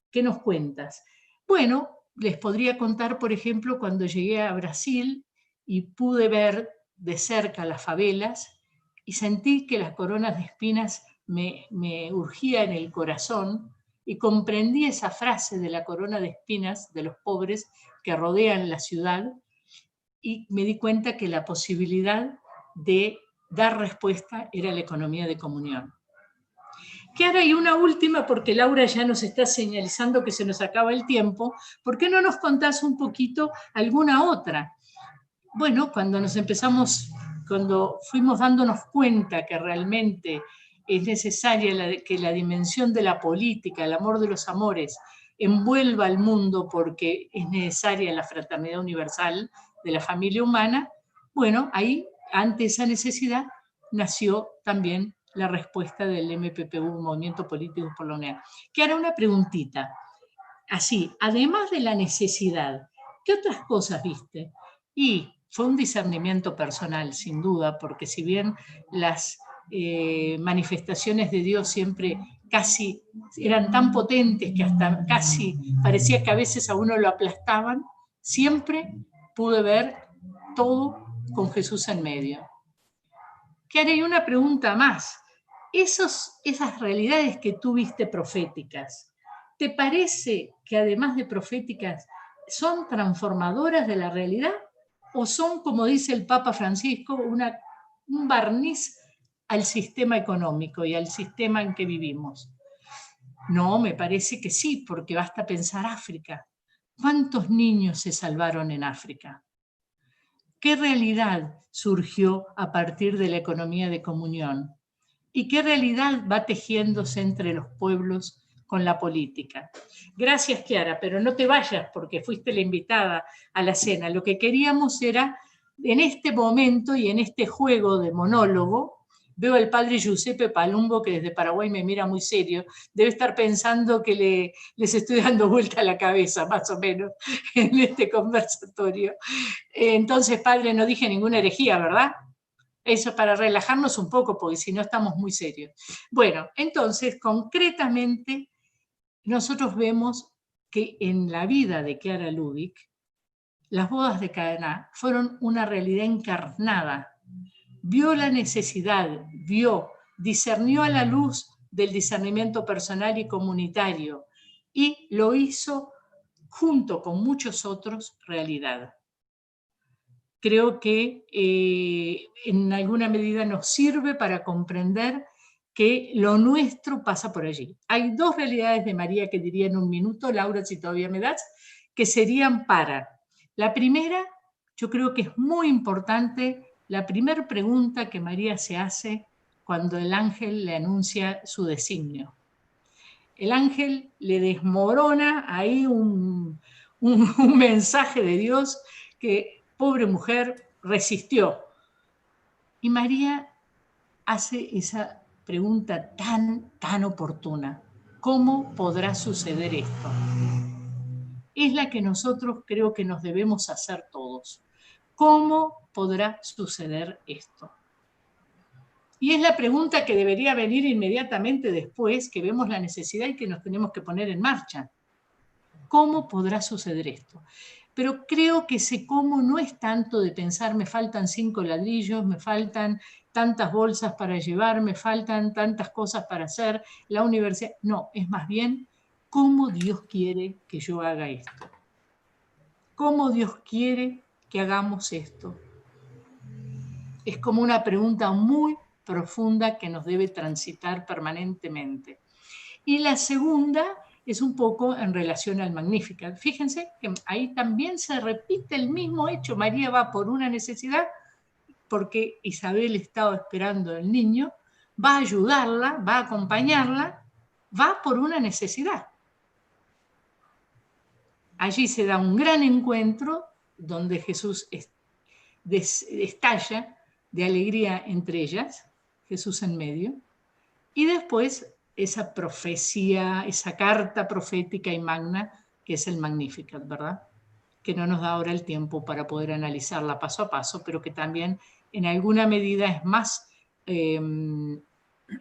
¿Qué nos cuentas? Bueno, les podría contar, por ejemplo, cuando llegué a Brasil y pude ver de cerca las favelas y sentí que las coronas de espinas me urgía en el corazón y comprendí esa frase de la corona de espinas de los pobres que rodean la ciudad y me di cuenta que la posibilidad de dar respuesta era la economía de comunión. Chiara, y una última, porque Laura ya nos está señalizando que se nos acaba el tiempo, ¿por qué no nos contás un poquito alguna otra? Bueno, cuando fuimos dándonos cuenta que realmente es necesaria que la dimensión de la política, el amor de los amores, envuelva al mundo porque es necesaria la fraternidad universal de la familia humana, bueno, ahí, ante esa necesidad, nació también la respuesta del MPPU, Movimiento Político por la Unidad. Que hará una preguntita. Así, además de la necesidad, ¿qué otras cosas viste? Y fue un discernimiento personal, sin duda, porque si bien las manifestaciones de Dios siempre casi eran tan potentes que hasta casi parecía que a veces a uno lo aplastaban, siempre pude ver todo con Jesús en medio. Que haré una pregunta más. Esas realidades que tú viste proféticas, ¿te parece que además de proféticas son transformadoras de la realidad? ¿O son, como dice el Papa Francisco, un barniz al sistema económico y al sistema en que vivimos? No, me parece que sí, porque basta pensar África. ¿Cuántos niños se salvaron en África? ¿Qué realidad surgió a partir de la economía de comunión? ¿Y qué realidad va tejiéndose entre los pueblos con la política? Gracias, Chiara, pero no te vayas porque fuiste la invitada a la cena. Lo que queríamos era, en este momento y en este juego de monólogo, Veo al padre Giuseppe Palumbo, que desde Paraguay me mira muy serio, debe estar pensando que les estoy dando vuelta a la cabeza, más o menos, en este conversatorio. Entonces, padre, no dije ninguna herejía, ¿verdad? Eso es para relajarnos un poco, porque si no estamos muy serios. Bueno, entonces, concretamente, nosotros vemos que en la vida de Chiara Lubich, las bodas de Caná fueron una realidad encarnada. Vio la necesidad, discernió a la luz del discernimiento personal y comunitario y lo hizo junto con muchos otros realidad. Creo que en alguna medida nos sirve para comprender que lo nuestro pasa por allí. Hay dos realidades de María que diría en un minuto, Laura, si todavía me das, que serían para. La primera, yo creo que es muy importante, la primera pregunta que María se hace cuando el ángel le anuncia su designio. El ángel le desmorona ahí un mensaje de Dios que, pobre mujer, resistió. Y María hace esa pregunta tan oportuna. ¿Cómo podrá suceder esto? Es la que nosotros creo que nos debemos hacer todos. ¿Cómo podrá suceder esto? Y es la pregunta que debería venir inmediatamente después que vemos la necesidad y que nos tenemos que poner en marcha. ¿Cómo podrá suceder esto? Pero creo que ese cómo no es tanto de pensar me faltan 5 ladrillos, me faltan tantas bolsas para llevar, me faltan tantas cosas para hacer, la universidad. No, es más bien cómo Dios quiere que yo haga esto. ¿Cómo Dios quiere que hagamos esto? Es como una pregunta muy profunda que nos debe transitar permanentemente. Y la segunda es un poco en relación al Magnificat. Fíjense que ahí también se repite el mismo hecho. María va por una necesidad, porque Isabel estaba esperando al niño, va a ayudarla, va a acompañarla, va por una necesidad. Allí se da un gran encuentro donde Jesús estalla de alegría entre ellas, Jesús en medio, y después esa profecía, esa carta profética y magna que es el Magnificat, ¿verdad? Que no nos da ahora el tiempo para poder analizarla paso a paso, pero que también en alguna medida es más,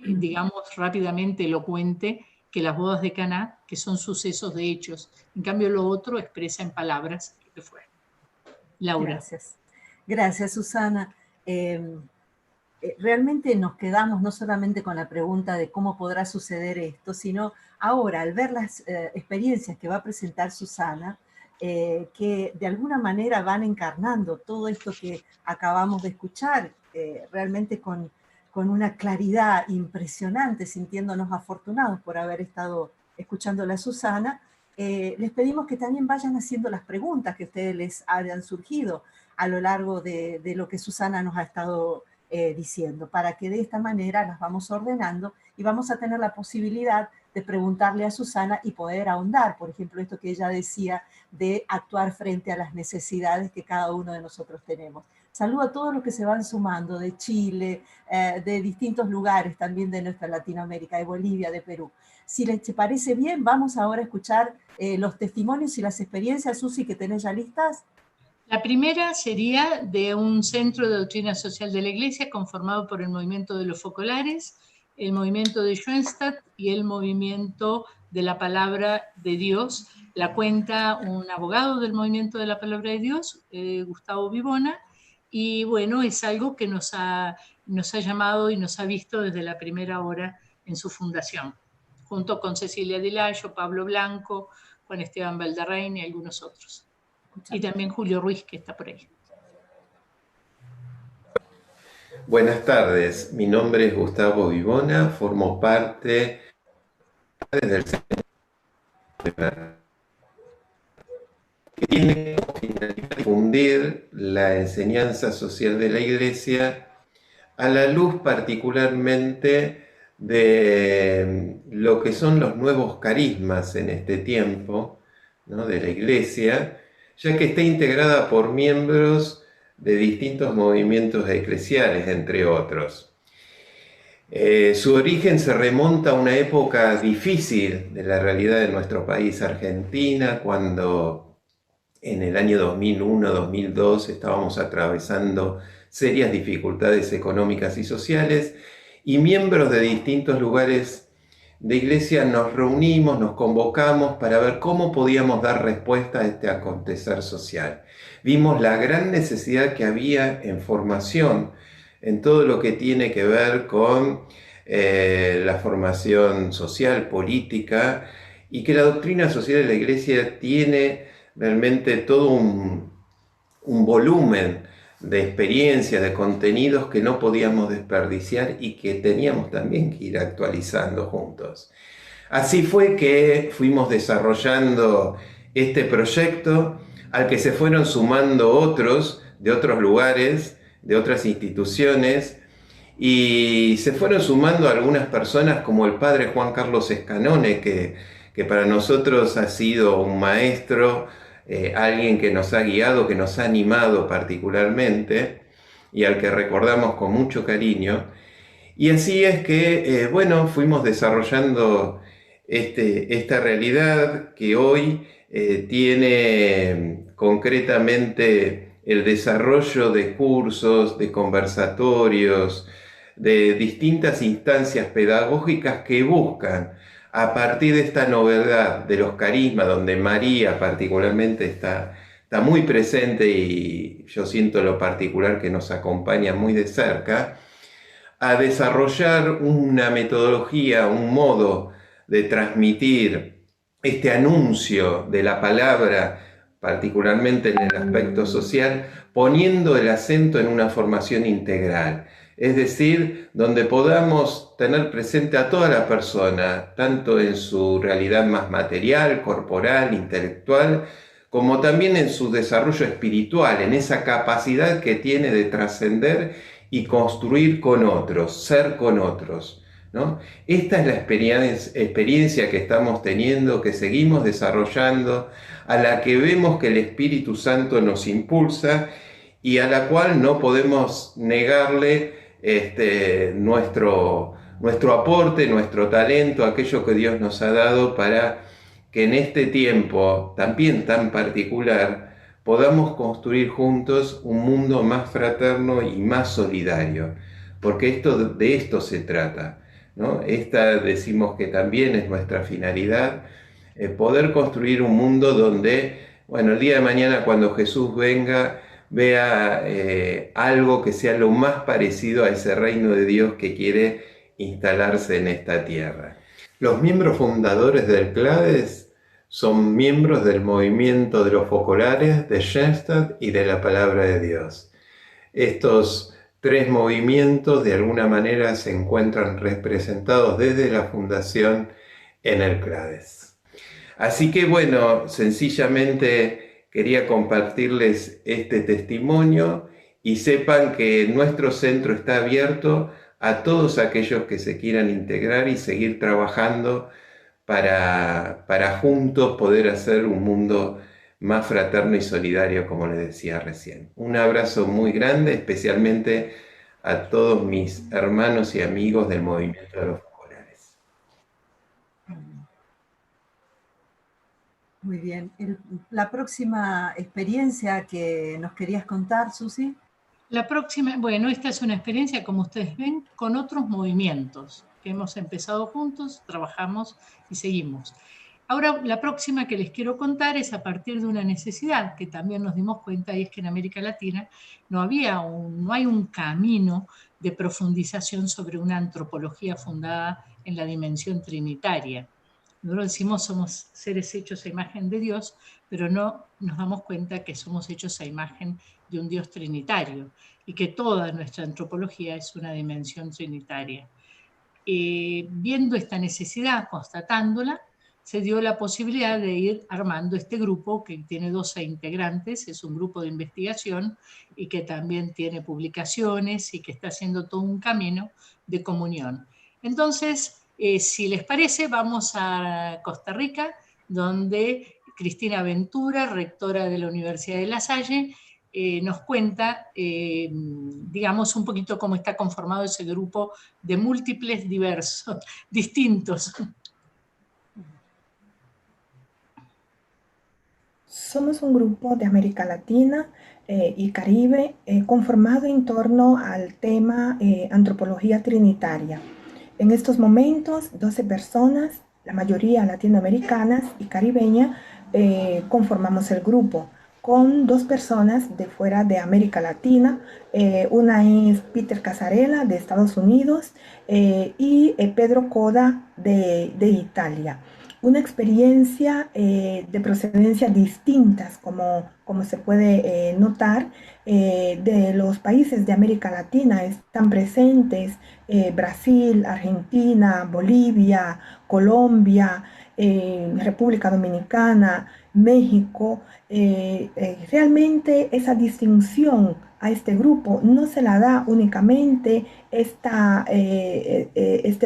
digamos, rápidamente elocuente que las bodas de Caná, que son sucesos de hechos. En cambio, lo otro expresa en palabras lo que fue. Laura. Gracias. Gracias, Susana. Realmente nos quedamos no solamente con la pregunta de cómo podrá suceder esto, sino ahora, al ver las experiencias que va a presentar Susana, que de alguna manera van encarnando todo esto que acabamos de escuchar, realmente con una claridad impresionante, sintiéndonos afortunados por haber estado escuchándola a Susana, les pedimos que también vayan haciendo las preguntas que a ustedes les hayan surgido a lo largo de lo que Susana nos ha estado diciendo, para que de esta manera las vamos ordenando y vamos a tener la posibilidad de preguntarle a Susana y poder ahondar, por ejemplo, esto que ella decía de actuar frente a las necesidades que cada uno de nosotros tenemos. Saludo a todos los que se van sumando de Chile, de distintos lugares también de nuestra Latinoamérica, de Bolivia, de Perú. Si les parece bien, vamos ahora a escuchar los testimonios y las experiencias, Susi, que tenés ya listas. La primera sería de un centro de doctrina social de la Iglesia conformado por el movimiento de los focolares, el movimiento de Schoenstatt y el movimiento de la Palabra de Dios. La cuenta un abogado del movimiento de la Palabra de Dios, Gustavo Vivona, y bueno, es algo que nos ha llamado y nos ha visto desde la primera hora en su fundación, junto con Cecilia Dilayo, Pablo Blanco, Juan Esteban Valderrein y algunos otros. Y también Julio Ruiz, que está por ahí. Buenas tardes, mi nombre es Gustavo Vivona, formo parte del centro que tiene como finalidad difundir la enseñanza social de la Iglesia a la luz particularmente de lo que son los nuevos carismas en este tiempo, ¿no?, de la Iglesia, ya que está integrada por miembros de distintos movimientos eclesiales, entre otros. Su origen se remonta a una época difícil de la realidad de nuestro país, Argentina, cuando en el año 2001-2002 estábamos atravesando serias dificultades económicas y sociales, y miembros de distintos lugares de iglesia nos reunimos, nos convocamos para ver cómo podíamos dar respuesta a este acontecer social. Vimos la gran necesidad que había en formación, en todo lo que tiene que ver con la formación social, política, y que la doctrina social de la iglesia tiene realmente todo un volumen de experiencias, de contenidos que no podíamos desperdiciar y que teníamos también que ir actualizando juntos. Así fue que fuimos desarrollando este proyecto al que se fueron sumando otros de otros lugares, de otras instituciones, y se fueron sumando algunas personas como el padre Juan Carlos Escanone, que para nosotros ha sido un maestro, alguien que nos ha guiado, que nos ha animado particularmente y al que recordamos con mucho cariño. Y así es que, bueno, fuimos desarrollando esta realidad que hoy tiene concretamente el desarrollo de cursos, de conversatorios, de distintas instancias pedagógicas que buscan, a partir de esta novedad de los carismas, donde María particularmente está muy presente y yo siento lo particular que nos acompaña muy de cerca, a desarrollar una metodología, un modo de transmitir este anuncio de la palabra, particularmente en el aspecto social, poniendo el acento en una formación integral. Es decir, donde podamos tener presente a toda la persona, tanto en su realidad más material, corporal, intelectual, como también en su desarrollo espiritual, en esa capacidad que tiene de trascender y construir con otros, ser con otros, ¿no? Esta es la experiencia que estamos teniendo, que seguimos desarrollando, a la que vemos que el Espíritu Santo nos impulsa y a la cual no podemos negarle nuestro aporte, nuestro talento, aquello que Dios nos ha dado para que en este tiempo también tan particular podamos construir juntos un mundo más fraterno y más solidario, porque de esto se trata, ¿no? Esta decimos que también es nuestra finalidad, poder construir un mundo donde, bueno, el día de mañana cuando Jesús venga, vea algo que sea lo más parecido a ese reino de Dios que quiere instalarse en esta tierra. Los miembros fundadores del CLADES son miembros del movimiento de los focolares, de Schoenstatt y de la Palabra de Dios. Estos tres movimientos de alguna manera se encuentran representados desde la fundación en el CLADES. Así que bueno, sencillamente quería compartirles este testimonio y sepan que nuestro centro está abierto a todos aquellos que se quieran integrar y seguir trabajando para juntos poder hacer un mundo más fraterno y solidario, como les decía recién. Un abrazo muy grande, especialmente a todos mis hermanos y amigos del movimiento de los focolares. Muy bien. La próxima experiencia que nos querías contar, Susi. La próxima, bueno, esta es una experiencia, como ustedes ven, con otros movimientos que hemos empezado juntos, trabajamos y seguimos. Ahora, la próxima que les quiero contar es a partir de una necesidad que también nos dimos cuenta, y es que en América Latina no hay un camino de profundización sobre una antropología fundada en la dimensión trinitaria. Nosotros decimos somos seres hechos a imagen de Dios, pero no nos damos cuenta que somos hechos a imagen de un Dios trinitario y que toda nuestra antropología es una dimensión trinitaria. Viendo esta necesidad, constatándola, se dio la posibilidad de ir armando este grupo que tiene 12 integrantes, es un grupo de investigación y que también tiene publicaciones y que está haciendo todo un camino de comunión. Entonces, si les parece, vamos a Costa Rica, donde Cristina Ventura, rectora de la Universidad de La Salle, nos cuenta, digamos, un poquito cómo está conformado ese grupo de múltiples, diversos, distintos. Somos un grupo de América Latina y Caribe conformado en torno al tema antropología trinitaria. En estos momentos, 12 personas, la mayoría latinoamericanas y caribeñas, conformamos el grupo, con 2 personas de fuera de América Latina. Una es Peter Casarella de Estados Unidos y Pedro Coda de Italia. Una experiencia de procedencia distintas, como se puede notar, de los países de América Latina. Están presentes Brasil, Argentina, Bolivia, Colombia, República Dominicana, México. Realmente esa distinción a este grupo no se la da únicamente este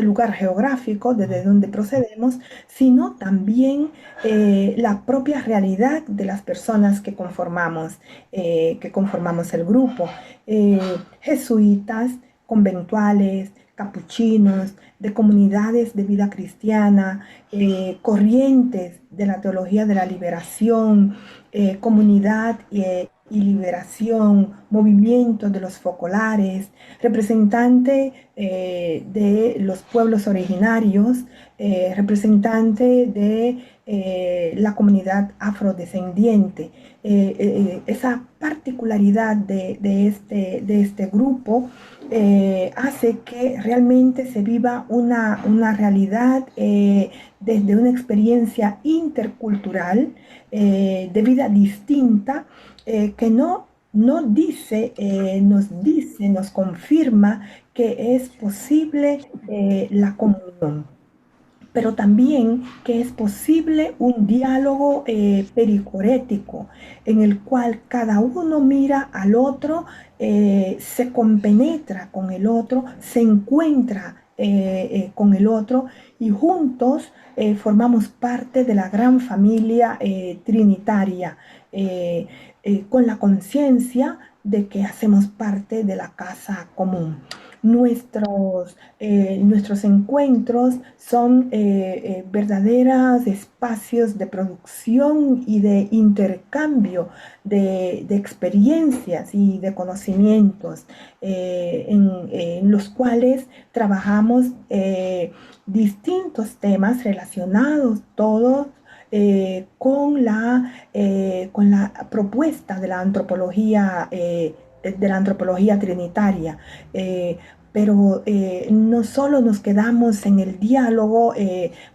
lugar geográfico desde donde procedemos, sino también la propia realidad de las personas que conformamos el grupo. Jesuitas, conventuales, capuchinos, de comunidades de vida cristiana, corrientes de la teología de la liberación, comunidad y liberación, movimiento de los focolares, representante de los pueblos originarios, representante de la comunidad afrodescendiente. Esa particularidad de este grupo hace que realmente se viva una realidad desde una experiencia intercultural de vida distinta que nos dice, nos confirma que es posible la comunión, pero también que es posible un diálogo pericorético en el cual cada uno mira al otro, se compenetra con el otro, se encuentra con el otro y juntos formamos parte de la gran familia trinitaria, con la conciencia de que hacemos parte de la casa común. Nuestros encuentros son verdaderos espacios de producción y de intercambio de experiencias y de conocimientos en los cuales trabajamos distintos temas relacionados todos con la propuesta de la antropología trinitaria. Pero no solo nos quedamos en el diálogo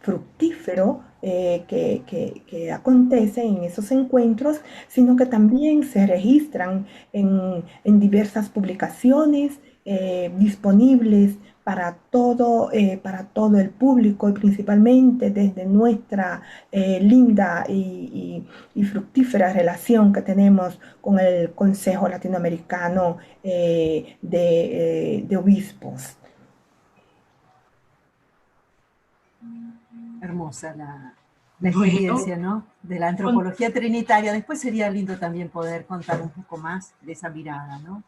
fructífero que acontece en esos encuentros, sino que también se registran en diversas publicaciones disponibles para todo el público y principalmente desde nuestra linda y fructífera relación que tenemos con el Consejo Latinoamericano de Obispos. Hermosa la experiencia, ¿no? De la antropología trinitaria. Después sería lindo también poder contar un poco más de esa mirada, ¿no?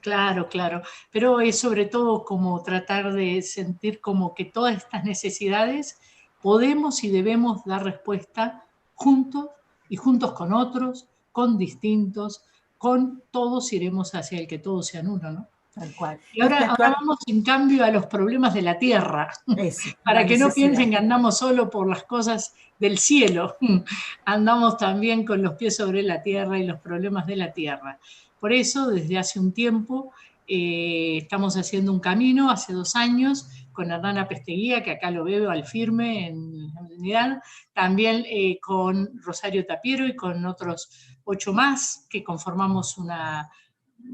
Claro, claro, pero es sobre todo como tratar de sentir como que todas estas necesidades podemos y debemos dar respuesta juntos y juntos con otros, con distintos, con todos iremos hacia el que todos sean uno, ¿no? Tal cual. Y ahora vamos en cambio a los problemas de la tierra, eso, para que no piensen que andamos solo por las cosas del cielo, andamos también con los pies sobre la tierra y los problemas de la tierra. Por eso, desde hace un tiempo, estamos haciendo un camino, hace 2 años, con Hernana Pesteguía, que acá lo veo al firme en la unidad, también con Rosario Tapiero y con otros 8 más, que conformamos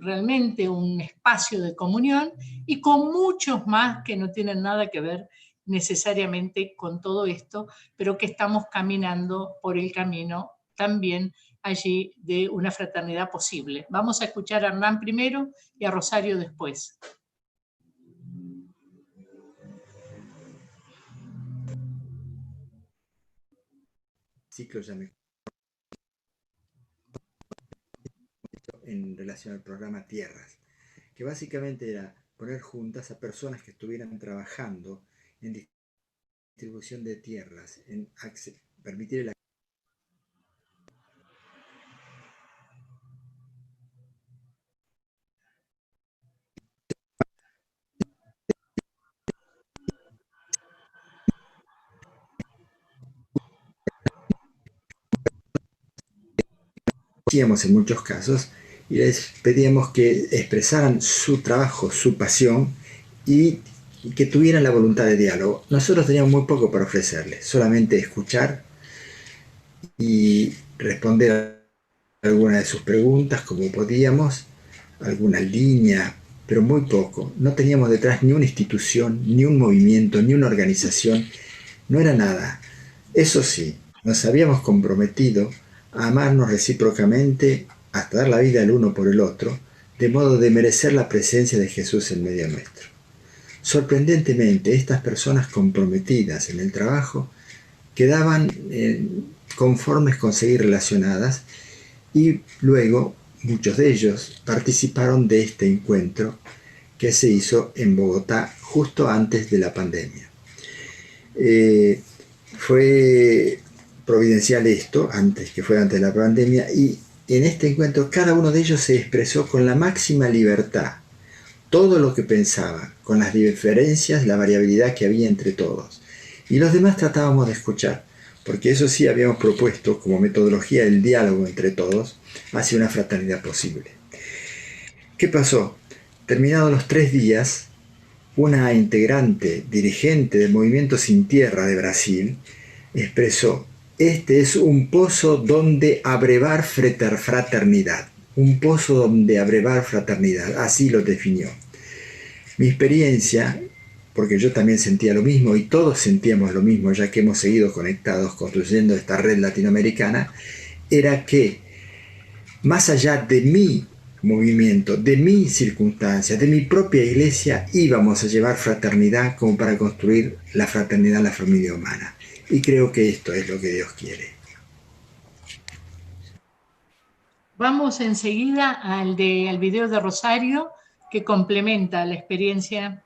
realmente un espacio de comunión, y con muchos más que no tienen nada que ver necesariamente con todo esto, pero que estamos caminando por el camino también allí de una fraternidad posible. Vamos a escuchar a Hernán primero y a Rosario después. Ciclo ya me... relación al programa Tierras, que básicamente era poner juntas a personas que estuvieran trabajando en distribución de tierras, en permitir el hacíamos en muchos casos y les pedíamos que expresaran su trabajo, su pasión y que tuvieran la voluntad de diálogo. Nosotros teníamos muy poco para ofrecerles, solamente escuchar y responder a algunas de sus preguntas como podíamos, alguna línea, pero muy poco. No teníamos detrás ni una institución, ni un movimiento, ni una organización, no era nada. Eso sí, nos habíamos comprometido a amarnos recíprocamente hasta dar la vida el uno por el otro, de modo de merecer la presencia de Jesús en medio nuestro. Sorprendentemente, estas personas comprometidas en el trabajo quedaban conformes con seguir relacionadas y luego muchos de ellos participaron de este encuentro que se hizo en Bogotá justo antes de la pandemia. Fue providencial esto, antes de la pandemia, y en este encuentro cada uno de ellos se expresó con la máxima libertad, todo lo que pensaba, con las diferencias, la variabilidad que había entre todos. Y los demás tratábamos de escuchar, porque eso sí habíamos propuesto como metodología el diálogo entre todos hacia una fraternidad posible. ¿Qué pasó? Terminados los 3 días, una integrante, dirigente del Movimiento Sin Tierra de Brasil, expresó: este es un pozo donde abrevar fraternidad. Un pozo donde abrevar fraternidad. Así lo definió. Mi experiencia, porque yo también sentía lo mismo y todos sentíamos lo mismo, ya que hemos seguido conectados construyendo esta red latinoamericana, era que más allá de mi movimiento, de mi circunstancia, de mi propia iglesia, íbamos a llevar fraternidad como para construir la fraternidad en la familia humana. Y creo que esto es lo que Dios quiere. Vamos enseguida al video de Rosario, que complementa la experiencia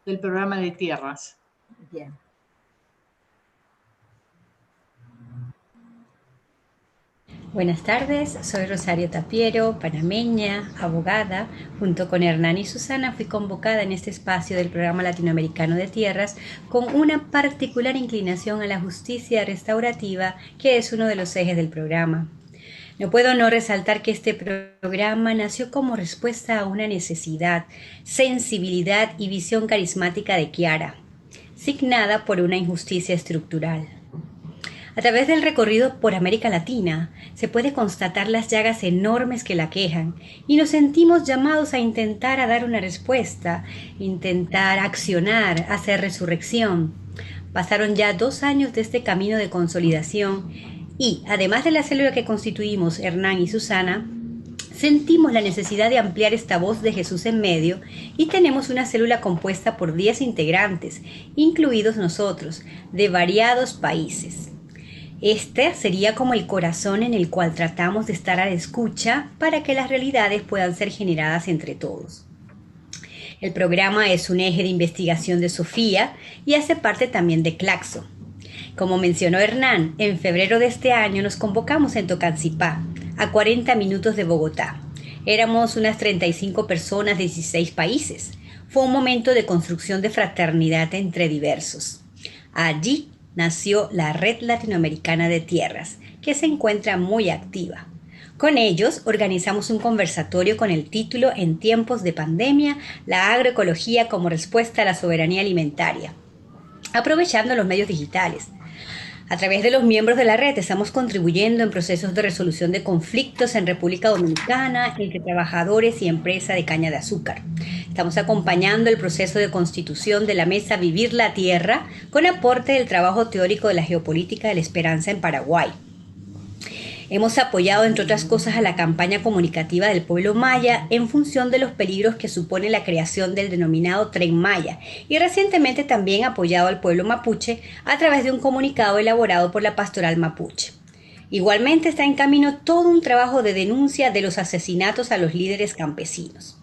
del programa de Tierras. Bien. Buenas tardes, soy Rosario Tapiero, panameña, abogada. Junto con Hernán y Susana fui convocada en este espacio del Programa Latinoamericano de Tierras con una particular inclinación a la justicia restaurativa, que es uno de los ejes del programa. No puedo no resaltar que este programa nació como respuesta a una necesidad, sensibilidad y visión carismática de Chiara, signada por una injusticia estructural. A través del recorrido por América Latina se puede constatar las llagas enormes que la aquejan y nos sentimos llamados a intentar dar una respuesta, intentar accionar, hacer resurrección. Pasaron ya 2 años de este camino de consolidación y, además de la célula que constituimos Hernán y Susana, sentimos la necesidad de ampliar esta voz de Jesús en medio y tenemos una célula compuesta por 10 integrantes, incluidos nosotros, de variados países. Este sería como el corazón en el cual tratamos de estar a la escucha para que las realidades puedan ser generadas entre todos. El programa es un eje de investigación de Sofía y hace parte también de Claxo. Como mencionó Hernán, en febrero de este año nos convocamos en Tocancipá, a 40 minutos de Bogotá. Éramos unas 35 personas de 16 países. Fue un momento de construcción de fraternidad entre diversos. Allí nació la Red Latinoamericana de Tierras, que se encuentra muy activa. Con ellos organizamos un conversatorio con el título En tiempos de pandemia, la agroecología como respuesta a la soberanía alimentaria, aprovechando los medios digitales. A través de los miembros de la red estamos contribuyendo en procesos de resolución de conflictos en República Dominicana entre trabajadores y empresa de caña de azúcar. Estamos acompañando el proceso de constitución de la Mesa Vivir la Tierra con aporte del trabajo teórico de la geopolítica de la esperanza en Paraguay. Hemos apoyado, entre otras cosas, a la campaña comunicativa del pueblo maya en función de los peligros que supone la creación del denominado Tren Maya y recientemente también apoyado al pueblo mapuche a través de un comunicado elaborado por la Pastoral Mapuche. Igualmente está en camino todo un trabajo de denuncia de los asesinatos a los líderes campesinos.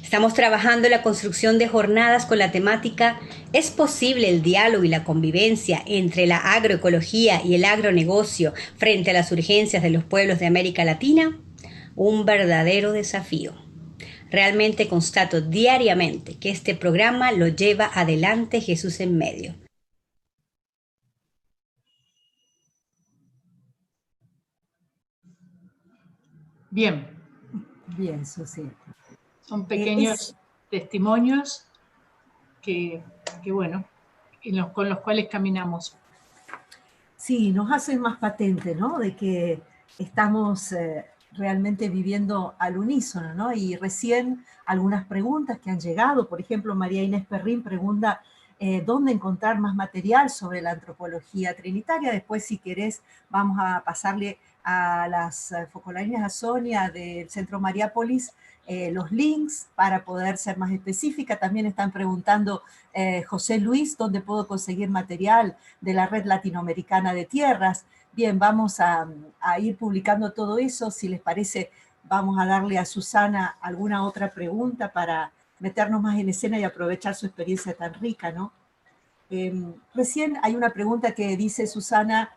Estamos trabajando en la construcción de jornadas con la temática ¿Es posible el diálogo y la convivencia entre la agroecología y el agronegocio frente a las urgencias de los pueblos de América Latina? Un verdadero desafío. Realmente constato diariamente que este programa lo lleva adelante Jesús en Medio. Bien. Bien, Susi. Son pequeños testimonios que bueno, con los cuales caminamos. Sí, nos hacen más patente, ¿no? De que estamos realmente viviendo al unísono, ¿no? Y recién algunas preguntas que han llegado, por ejemplo, María Inés Perrín pregunta dónde encontrar más material sobre la antropología trinitaria. Después, si querés, vamos a pasarle a las focolarinas, a Sonia del Centro Mariápolis, los links para poder ser más específica. También están preguntando José Luis, ¿dónde puedo conseguir material de la Red Latinoamericana de Tierras? Bien, vamos a ir publicando todo eso. Si les parece, vamos a darle a Susana alguna otra pregunta para meternos más en escena y aprovechar su experiencia tan rica, ¿no? Recién hay una pregunta que dice Susana,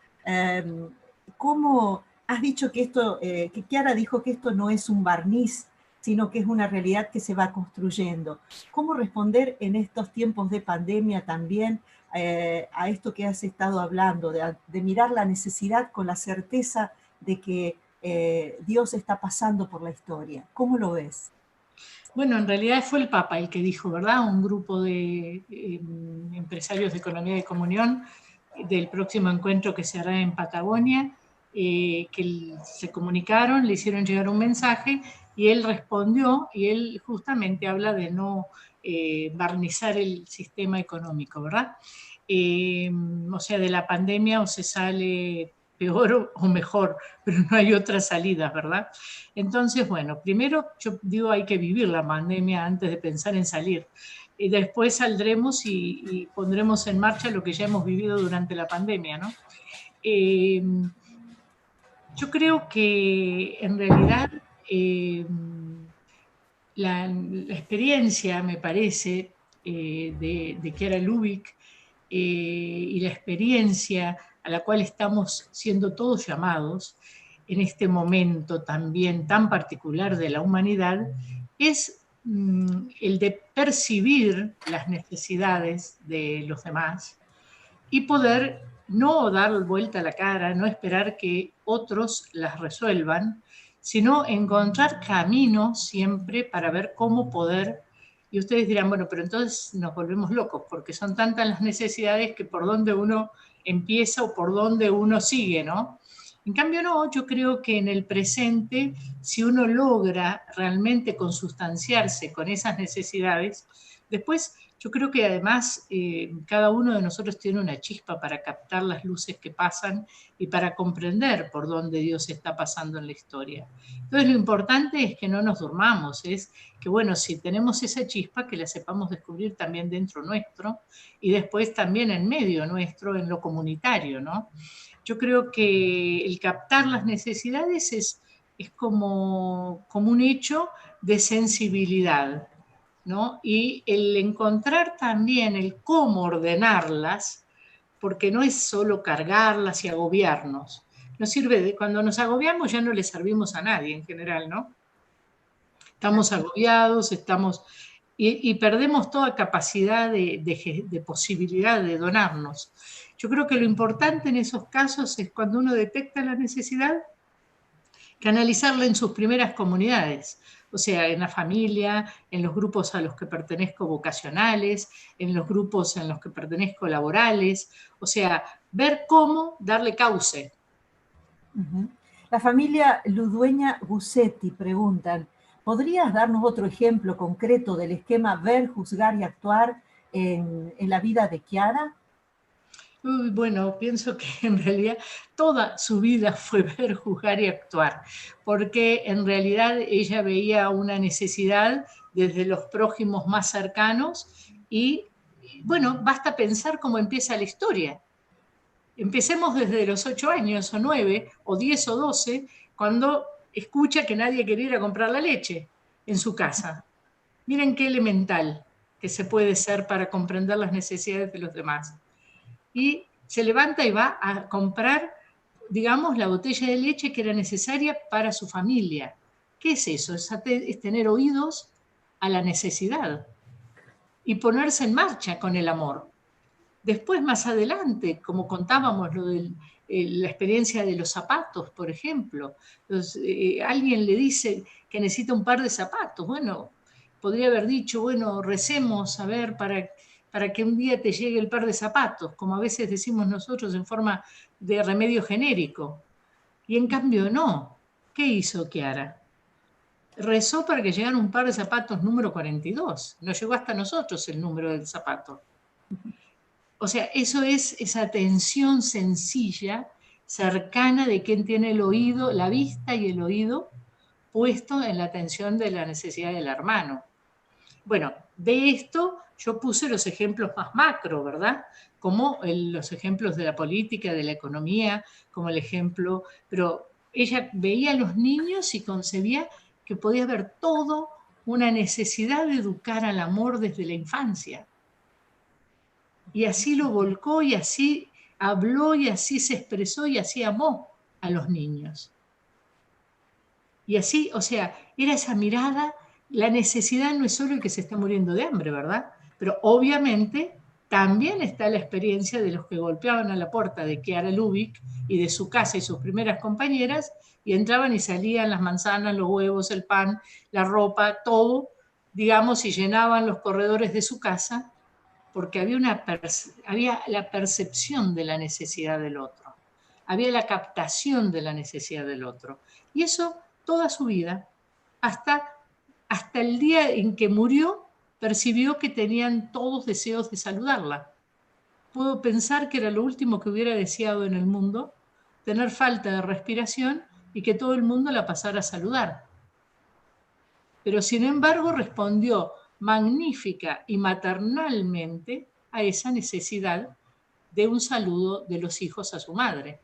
¿cómo has dicho que esto, que Chiara dijo que esto no es un barniz, sino que es una realidad que se va construyendo? ¿Cómo responder en estos tiempos de pandemia también a esto que has estado hablando, de mirar la necesidad con la certeza de que Dios está pasando por la historia? ¿Cómo lo ves? Bueno, en realidad fue el Papa el que dijo, ¿verdad? Un grupo de empresarios de economía de comunión del próximo encuentro que se hará en Patagonia, que se comunicaron, le hicieron llegar un mensaje y él respondió, y él justamente habla de no barnizar el sistema económico, ¿verdad? O sea, de la pandemia o se sale peor o mejor, pero no hay otra salida, ¿verdad? Entonces, bueno, primero yo digo hay que vivir la pandemia antes de pensar en salir. Y después saldremos y pondremos en marcha lo que ya hemos vivido durante la pandemia, ¿no? Yo creo que en realidad la experiencia, me parece, de Chiara Lubich y la experiencia a la cual estamos siendo todos llamados en este momento también tan particular de la humanidad, es el de percibir las necesidades de los demás y poder no dar vuelta a la cara, no esperar que otros las resuelvan, sino encontrar caminos siempre para ver cómo poder. Y ustedes dirán, bueno, pero entonces nos volvemos locos, porque son tantas las necesidades que por dónde uno empieza o por dónde uno sigue, ¿no? En cambio, no, yo creo que en el presente, si uno logra realmente consustanciarse con esas necesidades, después yo creo que además cada uno de nosotros tiene una chispa para captar las luces que pasan y para comprender por dónde Dios está pasando en la historia. Entonces lo importante es que no nos durmamos, es que bueno, si tenemos esa chispa, que la sepamos descubrir también dentro nuestro y después también en medio nuestro, en lo comunitario, ¿no? Yo creo que el captar las necesidades es como un hecho de sensibilidad, ¿no? Y el encontrar también el cómo ordenarlas, porque no es solo cargarlas y agobiarnos. No sirve cuando nos agobiamos ya no le servimos a nadie en general, ¿no? Estamos agobiados, y perdemos toda capacidad de posibilidad de donarnos. Yo creo que lo importante en esos casos es cuando uno detecta la necesidad, canalizarla en sus primeras comunidades, o sea, en la familia, en los grupos a los que pertenezco vocacionales, en los grupos en los que pertenezco laborales, o sea, ver cómo darle cauce. La familia Ludueña Gussetti preguntan, ¿podrías darnos otro ejemplo concreto del esquema ver, juzgar y actuar en la vida de Chiara? Bueno, pienso que en realidad toda su vida fue ver, juzgar y actuar, porque en realidad ella veía una necesidad desde los prójimos más cercanos y, bueno, basta pensar cómo empieza la historia. Empecemos desde los 8 años, o 9, o 10 o 12, cuando escucha que nadie quiere ir a comprar la leche en su casa. Miren qué elemental que se puede ser para comprender las necesidades de los demás. Y se levanta y va a comprar, digamos, la botella de leche que era necesaria para su familia. ¿Qué es eso? Es tener oídos a la necesidad y ponerse en marcha con el amor. Después, más adelante, como contábamos lo de la experiencia de los zapatos, por ejemplo, alguien le dice que necesita un par de zapatos. Bueno, podría haber dicho, bueno, recemos a ver para que un día te llegue el par de zapatos, como a veces decimos nosotros en forma de remedio genérico. Y en cambio no. ¿Qué hizo Chiara? Rezó para que llegara un par de zapatos número 42. No llegó hasta nosotros el número del zapato. O sea, eso es esa atención sencilla, cercana de quien tiene el oído, la vista y el oído puesto en la atención de la necesidad del hermano. Bueno, de esto yo puse los ejemplos más macro, ¿verdad? Como los ejemplos de la política, de la economía, como el ejemplo, pero ella veía a los niños y concebía que podía haber todo una necesidad de educar al amor desde la infancia. Y así lo volcó, y así habló, y así se expresó, y así amó a los niños. Y así, o sea, era esa mirada. La necesidad no es solo el que se está muriendo de hambre, ¿verdad? Pero obviamente también está la experiencia de los que golpeaban a la puerta de Chiara Lubich y de su casa y sus primeras compañeras, y entraban y salían las manzanas, los huevos, el pan, la ropa, todo, digamos, y llenaban los corredores de su casa, porque había la percepción de la necesidad del otro, había la captación de la necesidad del otro. Y eso toda su vida, hasta el día en que murió, percibió que tenían todos deseos de saludarla. Puedo pensar que era lo último que hubiera deseado en el mundo, tener falta de respiración y que todo el mundo la pasara a saludar. Pero sin embargo respondió magnífica y maternalmente a esa necesidad de un saludo de los hijos a su madre.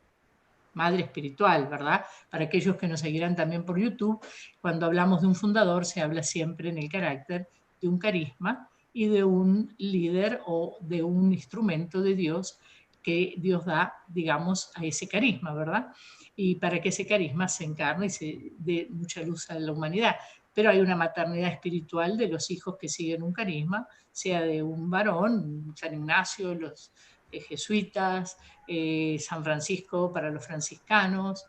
Madre espiritual, ¿verdad? Para aquellos que nos seguirán también por YouTube, cuando hablamos de un fundador se habla siempre en el carácter de un carisma y de un líder o de un instrumento de Dios que Dios da, digamos, a ese carisma, ¿verdad? Y para que ese carisma se encarne y se dé mucha luz a la humanidad. Pero hay una maternidad espiritual de los hijos que siguen un carisma, sea de un varón, San Ignacio, los jesuitas, San Francisco para los franciscanos,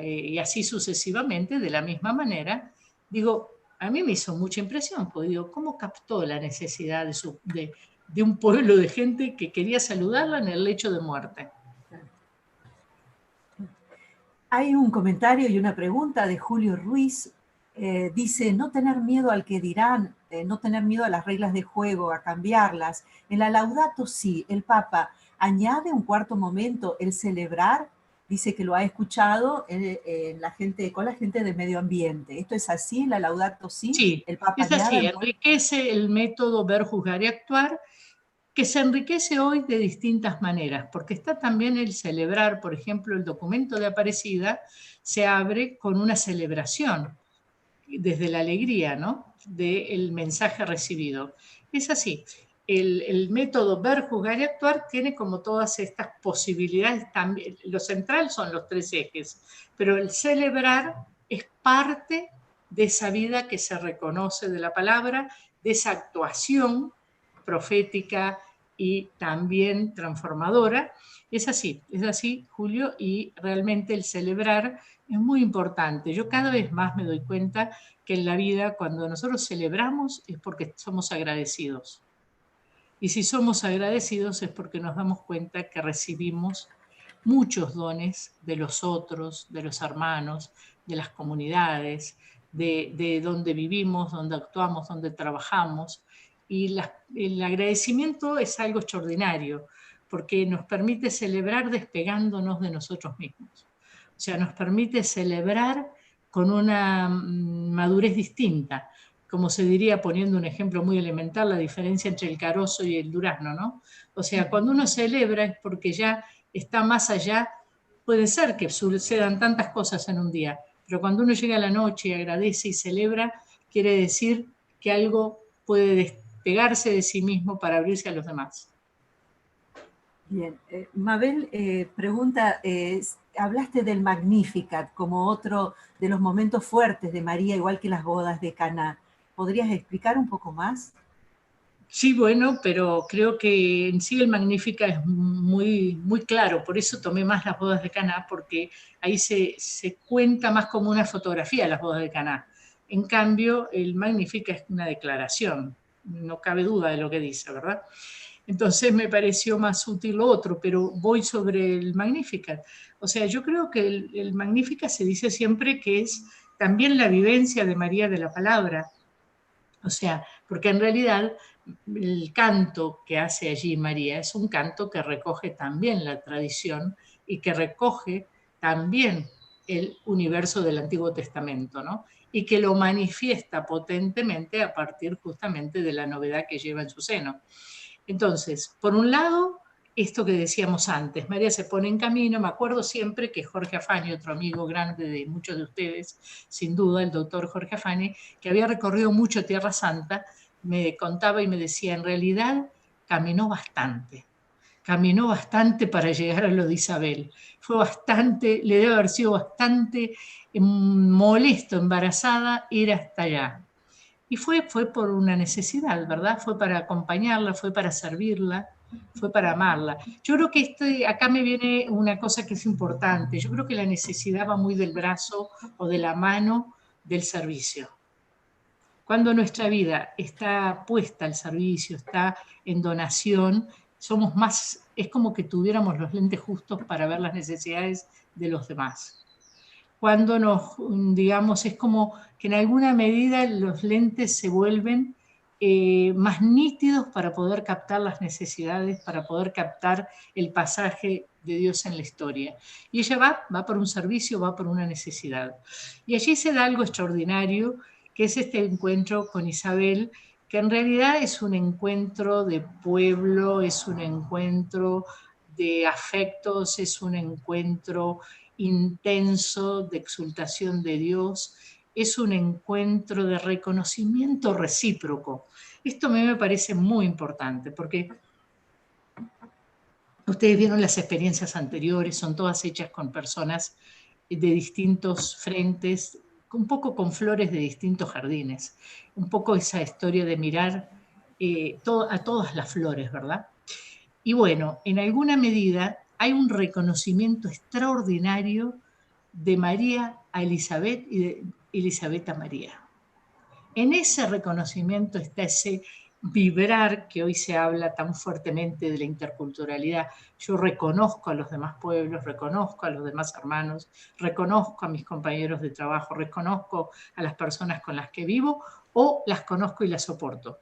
y así sucesivamente, de la misma manera. Digo, a mí me hizo mucha impresión, porque digo, ¿cómo captó la necesidad de un pueblo de gente que quería saludarla en el lecho de muerte? Hay un comentario y una pregunta de Julio Ruiz. Dice, no tener miedo al que dirán, no tener miedo a las reglas de juego, a cambiarlas. En la Laudato Si, el Papa añade un cuarto momento, el celebrar. Dice que lo ha escuchado con la gente de medio ambiente. ¿Esto es así en la Laudato Si? Sí, el Papa es así, enriquece el método ver, juzgar y actuar, que se enriquece hoy de distintas maneras, porque está también el celebrar, por ejemplo, el documento de Aparecida se abre con una celebración, desde la alegría, ¿no?, del mensaje recibido. Es así, el método ver, juzgar y actuar tiene como todas estas posibilidades también. Lo central son los 3 ejes, pero el celebrar es parte de esa vida que se reconoce de la palabra, de esa actuación profética y también transformadora. Es así, Julio, y realmente el celebrar es muy importante. Yo cada vez más me doy cuenta que en la vida, cuando nosotros celebramos, es porque somos agradecidos. Y si somos agradecidos es porque nos damos cuenta que recibimos muchos dones de los otros, de los hermanos, de las comunidades, de donde vivimos, donde actuamos, donde trabajamos. Y el agradecimiento es algo extraordinario, porque nos permite celebrar despegándonos de nosotros mismos. O sea, nos permite celebrar con una madurez distinta, como se diría, poniendo un ejemplo muy elemental, la diferencia entre el carozo y el durazno, ¿no? O sea, cuando uno celebra es porque ya está más allá. Puede ser que sucedan tantas cosas en un día, pero cuando uno llega a la noche y agradece y celebra, quiere decir que algo puede despegarse de sí mismo para abrirse a los demás. Bien, Mabel pregunta, hablaste del Magnificat como otro de los momentos fuertes de María, igual que las bodas de Caná. ¿Podrías explicar un poco más? Sí, bueno, pero creo que en sí el Magnífica es muy, muy claro, por eso tomé más las bodas de Caná, porque ahí se cuenta más como una fotografía las bodas de Caná. En cambio, el Magnífica es una declaración, no cabe duda de lo que dice, ¿verdad? Entonces me pareció más útil lo otro, pero voy sobre el Magnificat. O sea, yo creo que el Magnificat se dice siempre que es también la vivencia de María de la Palabra. O sea, porque en realidad el canto que hace allí María es un canto que recoge también la tradición y que recoge también el universo del Antiguo Testamento, ¿no? Y que lo manifiesta potentemente a partir justamente de la novedad que lleva en su seno. Entonces, por un lado, esto que decíamos antes, María se pone en camino. Me acuerdo siempre que Jorge Afani, otro amigo grande de muchos de ustedes, sin duda, el doctor Jorge Afani, que había recorrido mucho Tierra Santa, me contaba y me decía, en realidad caminó bastante para llegar a lo de Isabel. Fue bastante, le debe haber sido bastante molesto, embarazada, ir hasta allá. Y fue por una necesidad, ¿verdad? Fue para acompañarla, fue para servirla, fue para amarla. Yo creo que acá me viene una cosa que es importante. Yo creo que la necesidad va muy del brazo o de la mano del servicio. Cuando nuestra vida está puesta al servicio, está en donación, somos más, es como que tuviéramos los lentes justos para ver las necesidades de los demás. Cuando digamos, es como que en alguna medida los lentes se vuelven más nítidos para poder captar las necesidades, para poder captar el pasaje de Dios en la historia. Y ella va por un servicio, va por una necesidad. Y allí se da algo extraordinario, que es este encuentro con Isabel, que en realidad es un encuentro de pueblo, es un encuentro de afectos, es un encuentro intenso de exultación de Dios, es un encuentro de reconocimiento recíproco. Esto a mí me parece muy importante, porque ustedes vieron las experiencias anteriores, son todas hechas con personas de distintos frentes, un poco con flores de distintos jardines, un poco esa historia de mirar a todas las flores, ¿verdad? Y bueno, en alguna medida hay un reconocimiento extraordinario de María a Elizabeth y de Elizabeth a María. En ese reconocimiento está ese vibrar que hoy se habla tan fuertemente de la interculturalidad. Yo reconozco a los demás pueblos, reconozco a los demás hermanos, reconozco a mis compañeros de trabajo, reconozco a las personas con las que vivo o las conozco y las soporto.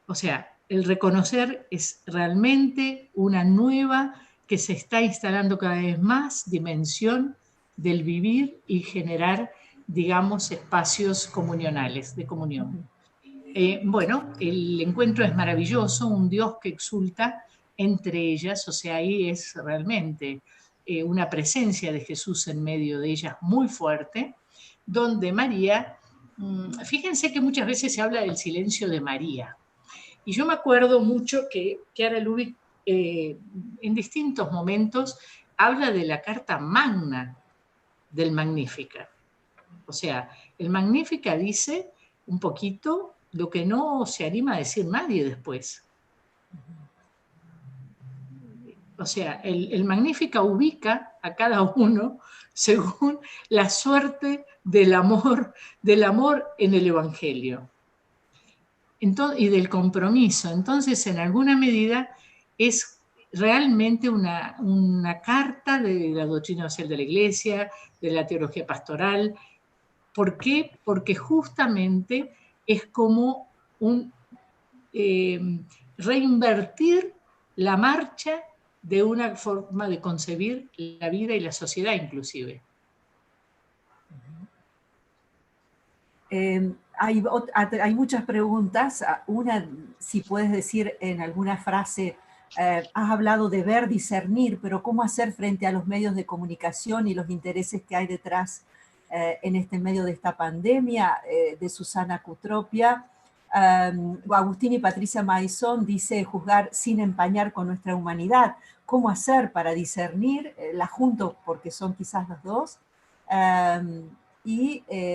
O sea, el reconocer es realmente una nueva que se está instalando cada vez más dimensión del vivir y generar, digamos, espacios comunionales, de comunión. Bueno, el encuentro es maravilloso, un Dios que exulta entre ellas, o sea, ahí es realmente una presencia de Jesús en medio de ellas muy fuerte, donde María, fíjense que muchas veces se habla del silencio de María, y yo me acuerdo mucho que Chiara Lubich en distintos momentos habla de la carta magna del Magnífica. O sea, el Magnífica dice un poquito lo que no se anima a decir nadie después. O sea, el Magnífica ubica a cada uno según la suerte del amor en el Evangelio. Entonces, y del compromiso. Entonces, en alguna medida, es realmente una carta de la doctrina social de la Iglesia, de la teología pastoral. ¿Por qué? Porque justamente es como reinvertir la marcha de una forma de concebir la vida y la sociedad inclusive. Hay muchas preguntas. Una, si puedes decir en alguna frase Has hablado de ver, discernir, pero ¿cómo hacer frente a los medios de comunicación y los intereses que hay detrás en este medio de esta pandemia? De Susana Cutropia. Agustín y Patricia Maizón dice juzgar sin empañar con nuestra humanidad. ¿Cómo hacer para discernir? La junto porque son quizás los dos.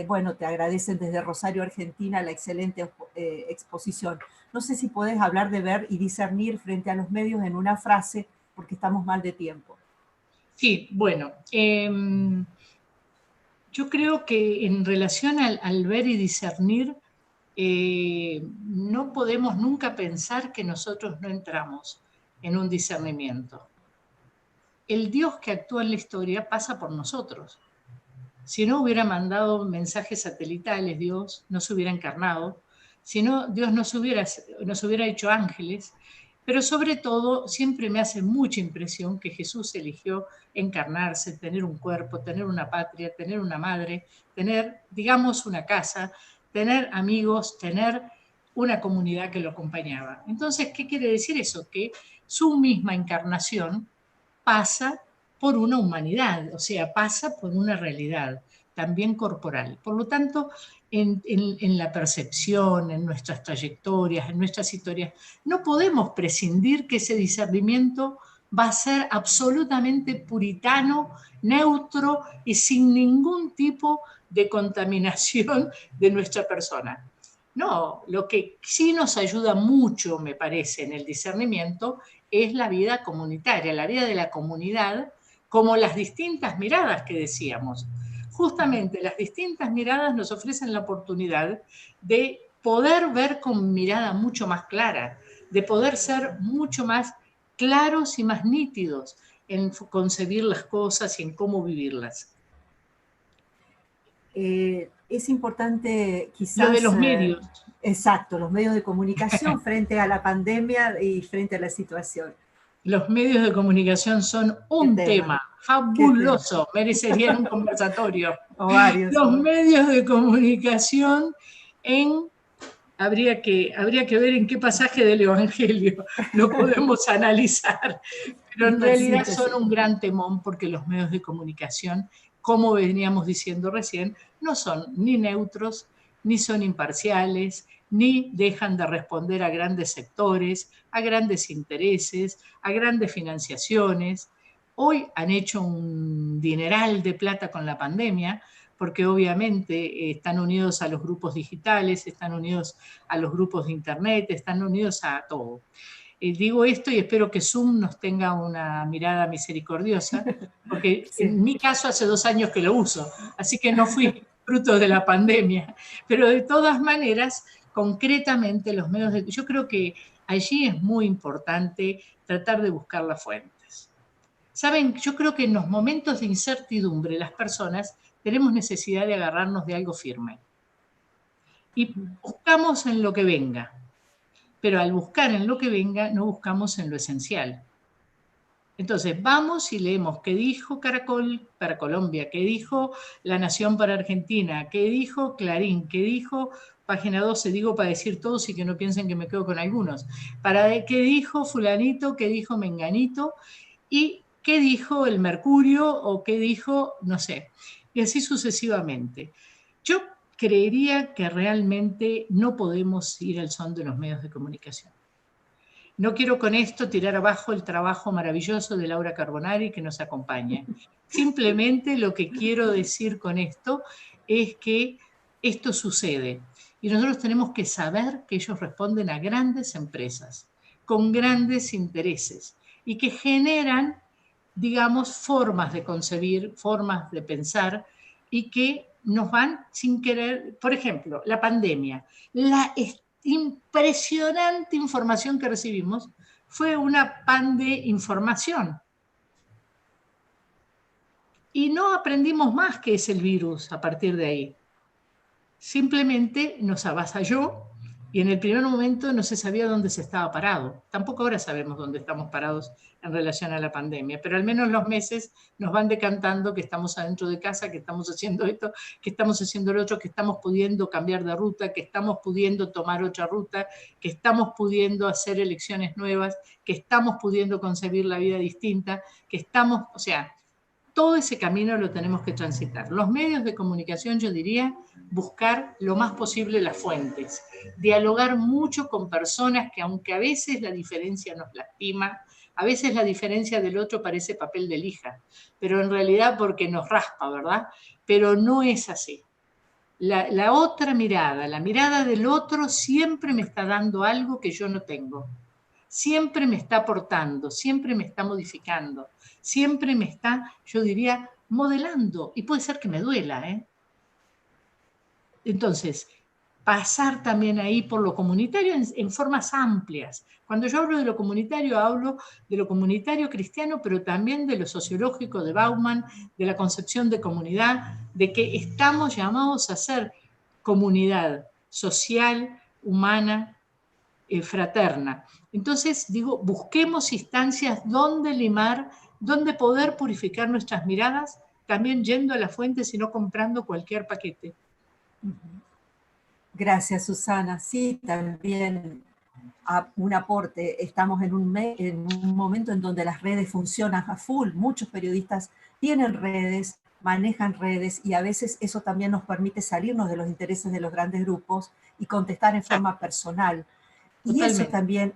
Bueno, te agradecen desde Rosario, Argentina, la excelente exposición. No sé si podés hablar de ver y discernir frente a los medios en una frase, porque estamos mal de tiempo. Sí, bueno, yo creo que en relación al ver y discernir, no podemos nunca pensar que nosotros no entramos en un discernimiento. El Dios que actúa en la historia pasa por nosotros. Si no hubiera mandado mensajes satelitales, Dios no se hubiera encarnado, si no, Dios nos hubiera hecho ángeles, pero sobre todo siempre me hace mucha impresión que Jesús eligió encarnarse, tener un cuerpo, tener una patria, tener una madre, tener, digamos, una casa, tener amigos, tener una comunidad que lo acompañaba. Entonces, ¿qué quiere decir eso? Que su misma encarnación pasa por una humanidad, o sea, pasa por una realidad también corporal. Por lo tanto, en la percepción, en nuestras trayectorias, en nuestras historias, no podemos prescindir que ese discernimiento va a ser absolutamente puritano, neutro y sin ningún tipo de contaminación de nuestra persona. No, lo que sí nos ayuda mucho, me parece, en el discernimiento es la vida comunitaria, la vida de la comunidad, como las distintas miradas que decíamos. Justamente las distintas miradas nos ofrecen la oportunidad de poder ver con mirada mucho más clara, de poder ser mucho más claros y más nítidos en concebir las cosas y en cómo vivirlas. Es importante quizás... Lo de los medios. Exacto, los medios de comunicación frente a la pandemia y frente a la situación. Los medios de comunicación son un tema fabuloso, merecerían un conversatorio. Los medios de comunicación habría que ver en qué pasaje del Evangelio lo podemos analizar, pero en realidad son un gran temón porque los medios de comunicación, como veníamos diciendo recién, no son ni neutros, ni son imparciales, ni dejan de responder a grandes sectores, a grandes intereses, a grandes financiaciones. Hoy han hecho un dineral de plata con la pandemia, porque obviamente están unidos a los grupos digitales, están unidos a los grupos de internet, están unidos a todo. Digo esto y espero que Zoom nos tenga una mirada misericordiosa, porque en mi caso hace 2 años que lo uso, así que no fui fruto de la pandemia, pero de todas maneras, concretamente los medios yo creo que allí es muy importante tratar de buscar las fuentes. Saben, yo creo que en los momentos de incertidumbre las personas tenemos necesidad de agarrarnos de algo firme y buscamos en lo que venga, pero al buscar en lo que venga no buscamos en lo esencial. Entonces vamos y leemos qué dijo Caracol para Colombia, qué dijo La Nación para Argentina, qué dijo Clarín, qué dijo Página 12, digo para decir todos y que no piensen que me quedo con algunos, qué dijo fulanito, qué dijo menganito y qué dijo el Mercurio o qué dijo, no sé, y así sucesivamente. Yo creería que realmente no podemos ir al son de los medios de comunicación. No quiero con esto tirar abajo el trabajo maravilloso de Laura Carbonari que nos acompaña. Simplemente lo que quiero decir con esto es que esto sucede y nosotros tenemos que saber que ellos responden a grandes empresas con grandes intereses y que generan, digamos, formas de concebir, formas de pensar y que nos van sin querer, por ejemplo, la pandemia, la impresionante información que recibimos fue una pan de información. Y no aprendimos más qué es el virus a partir de ahí. Simplemente nos avasalló Y en el primer momento no se sabía dónde se estaba parado. Tampoco ahora sabemos dónde estamos parados en relación a la pandemia, pero al menos los meses nos van decantando que estamos adentro de casa, que estamos haciendo esto, que estamos haciendo lo otro, que estamos pudiendo cambiar de ruta, que estamos pudiendo tomar otra ruta, que estamos pudiendo hacer elecciones nuevas, que estamos pudiendo concebir la vida distinta, que estamos, o sea, todo ese camino lo tenemos que transitar. Los medios de comunicación, yo diría, buscar lo más posible las fuentes, dialogar mucho con personas que, aunque a veces la diferencia nos lastima, a veces la diferencia del otro parece papel de lija, pero en realidad porque nos raspa, ¿verdad? Pero no es así. La otra mirada, la mirada del otro siempre me está dando algo que yo no tengo. Siempre me está aportando, siempre me está modificando, siempre me está, yo diría, modelando. Y puede ser que me duela, ¿eh? Entonces, pasar también ahí por lo comunitario en formas amplias. Cuando yo hablo de lo comunitario cristiano, pero también de lo sociológico de Bauman, de la concepción de comunidad, de que estamos llamados a ser comunidad social, humana, fraterna. Entonces, digo, busquemos instancias donde limar, donde poder purificar nuestras miradas, también yendo a la fuente, sino comprando cualquier paquete. Gracias, Susana. Sí, también un aporte. Estamos en un momento en donde las redes funcionan a full. Muchos periodistas tienen redes, manejan redes, y a veces eso también nos permite salirnos de los intereses de los grandes grupos y contestar en forma personal. Y eso también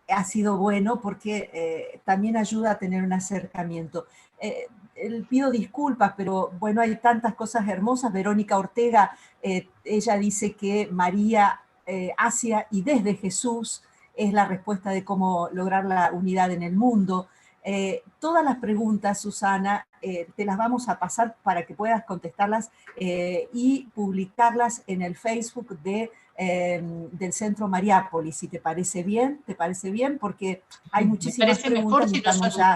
ha sido bueno porque también ayuda a tener un acercamiento. Pido disculpas, pero bueno, hay tantas cosas hermosas. Verónica Ortega, ella dice que María hacia y desde Jesús es la respuesta de cómo lograr la unidad en el mundo. Todas las preguntas, Susana, te las vamos a pasar para que puedas contestarlas y publicarlas en el Facebook del Centro Mariápolis, si te parece bien, porque hay muchísimas preguntas y estamos ya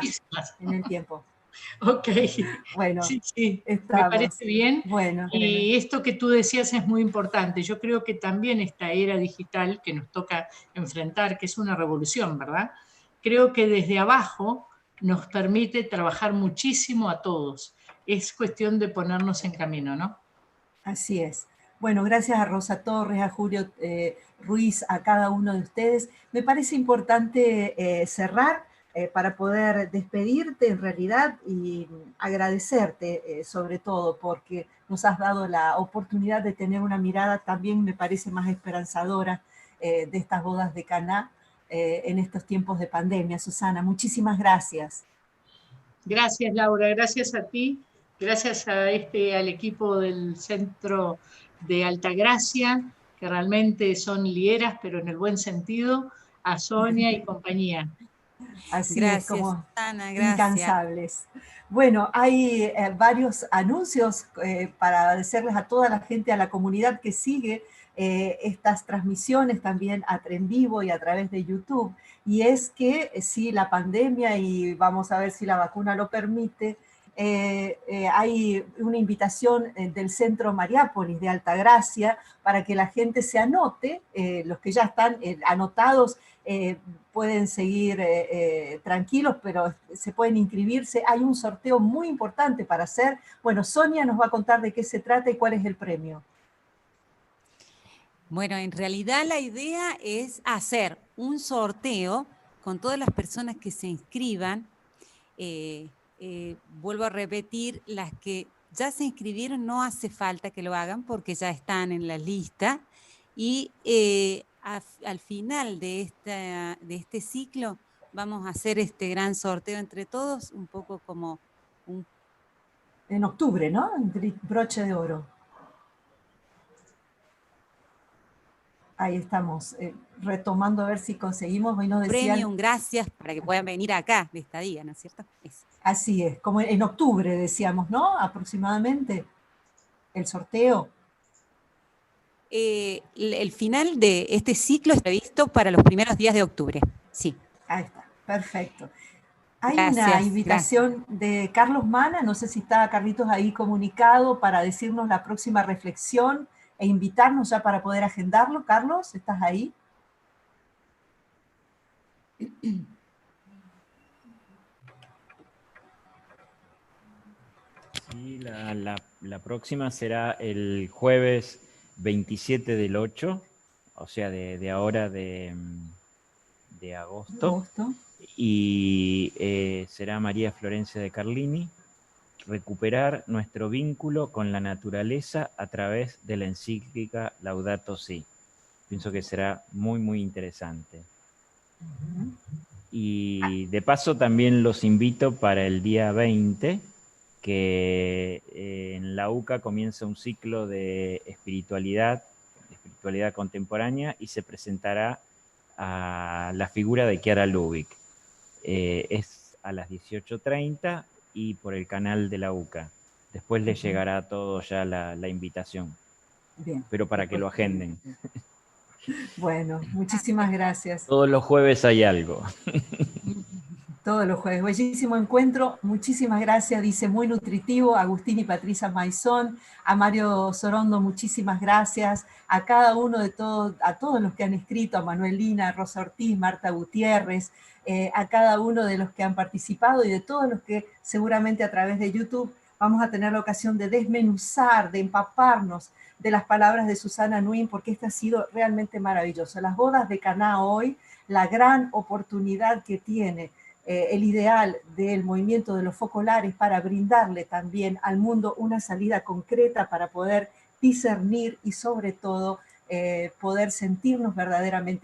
en el tiempo. Ok, bueno, sí, me parece bien. Bueno, y esto que tú decías es muy importante. Yo creo que también esta era digital que nos toca enfrentar, que es una revolución, ¿verdad? Creo que desde abajo nos permite trabajar muchísimo a todos. Es cuestión de ponernos en camino, ¿no? Así es. Bueno, gracias a Rosa Torres, a Julio Ruiz, a cada uno de ustedes. Me parece importante cerrar para poder despedirte en realidad y agradecerte sobre todo porque nos has dado la oportunidad de tener una mirada también, me parece, más esperanzadora de estas bodas de Caná en estos tiempos de pandemia. Susana, muchísimas gracias. Gracias, Laura, gracias a ti, gracias al equipo del Centro de Altagracia, que realmente son lieras, pero en el buen sentido, a Sonia y compañía. Así gracias, es, como Susana, incansables. Bueno, hay varios anuncios para agradecerles a toda la gente, a la comunidad que sigue estas transmisiones también en vivo y a través de YouTube. Y es que si la pandemia, y vamos a ver si la vacuna lo permite, hay una invitación del Centro Mariápolis de Altagracia para que la gente se anote, los que ya están anotados pueden seguir tranquilos, pero se pueden inscribirse. Hay un sorteo muy importante para hacer. Bueno, Sonia nos va a contar de qué se trata y cuál es el premio. Bueno, en realidad la idea es hacer un sorteo con todas las personas que se inscriban. Vuelvo a repetir, las que ya se inscribieron no hace falta que lo hagan porque ya están en la lista. Y al final de este ciclo vamos a hacer este gran sorteo entre todos, un poco como un... En octubre, ¿no? Broche de oro. Ahí estamos, retomando a ver si conseguimos. Hoy nos decían... Premium, gracias, para que puedan venir acá de estadía, ¿no es cierto? Eso. Así es, como en octubre decíamos, ¿no? Aproximadamente, el sorteo. El final de este ciclo está previsto para los primeros días de octubre, sí. Ahí está, perfecto. Hay una invitación de Carlos Mana, no sé si está Carlitos ahí comunicado para decirnos la próxima reflexión e invitarnos ya para poder agendarlo. Carlos, ¿estás ahí? Sí, la próxima será el jueves 27 del 8, o sea, de ahora de agosto. Y será María Florencia de Carlini, recuperar nuestro vínculo con la naturaleza a través de la encíclica Laudato Si. Pienso que será muy, muy interesante. Y de paso también los invito para el día 20, que en la UCA comienza un ciclo de espiritualidad contemporánea, y se presentará a la figura de Chiara Lubich. Es a las 18:30 y por el canal de la UCA. Después les llegará a todos ya la invitación. Bien. Pero para que lo agenden. Bueno, muchísimas gracias. Todos los jueves hay algo. Todos los jueves. Bellísimo encuentro. Muchísimas gracias. Dice muy nutritivo. Agustín y Patricia Maizón. A Mario Sorondo, muchísimas gracias. A cada uno de todos, a todos los que han escrito, a Manuelina, a Rosa Ortiz, Marta Gutiérrez, a cada uno de los que han participado y de todos los que seguramente a través de YouTube vamos a tener la ocasión de desmenuzar, de empaparnos de las palabras de Susana Nguyen, porque este ha sido realmente maravilloso. Las bodas de Caná hoy, la gran oportunidad que tiene el ideal del movimiento de los focolares para brindarle también al mundo una salida concreta para poder discernir y sobre todo poder sentirnos verdaderamente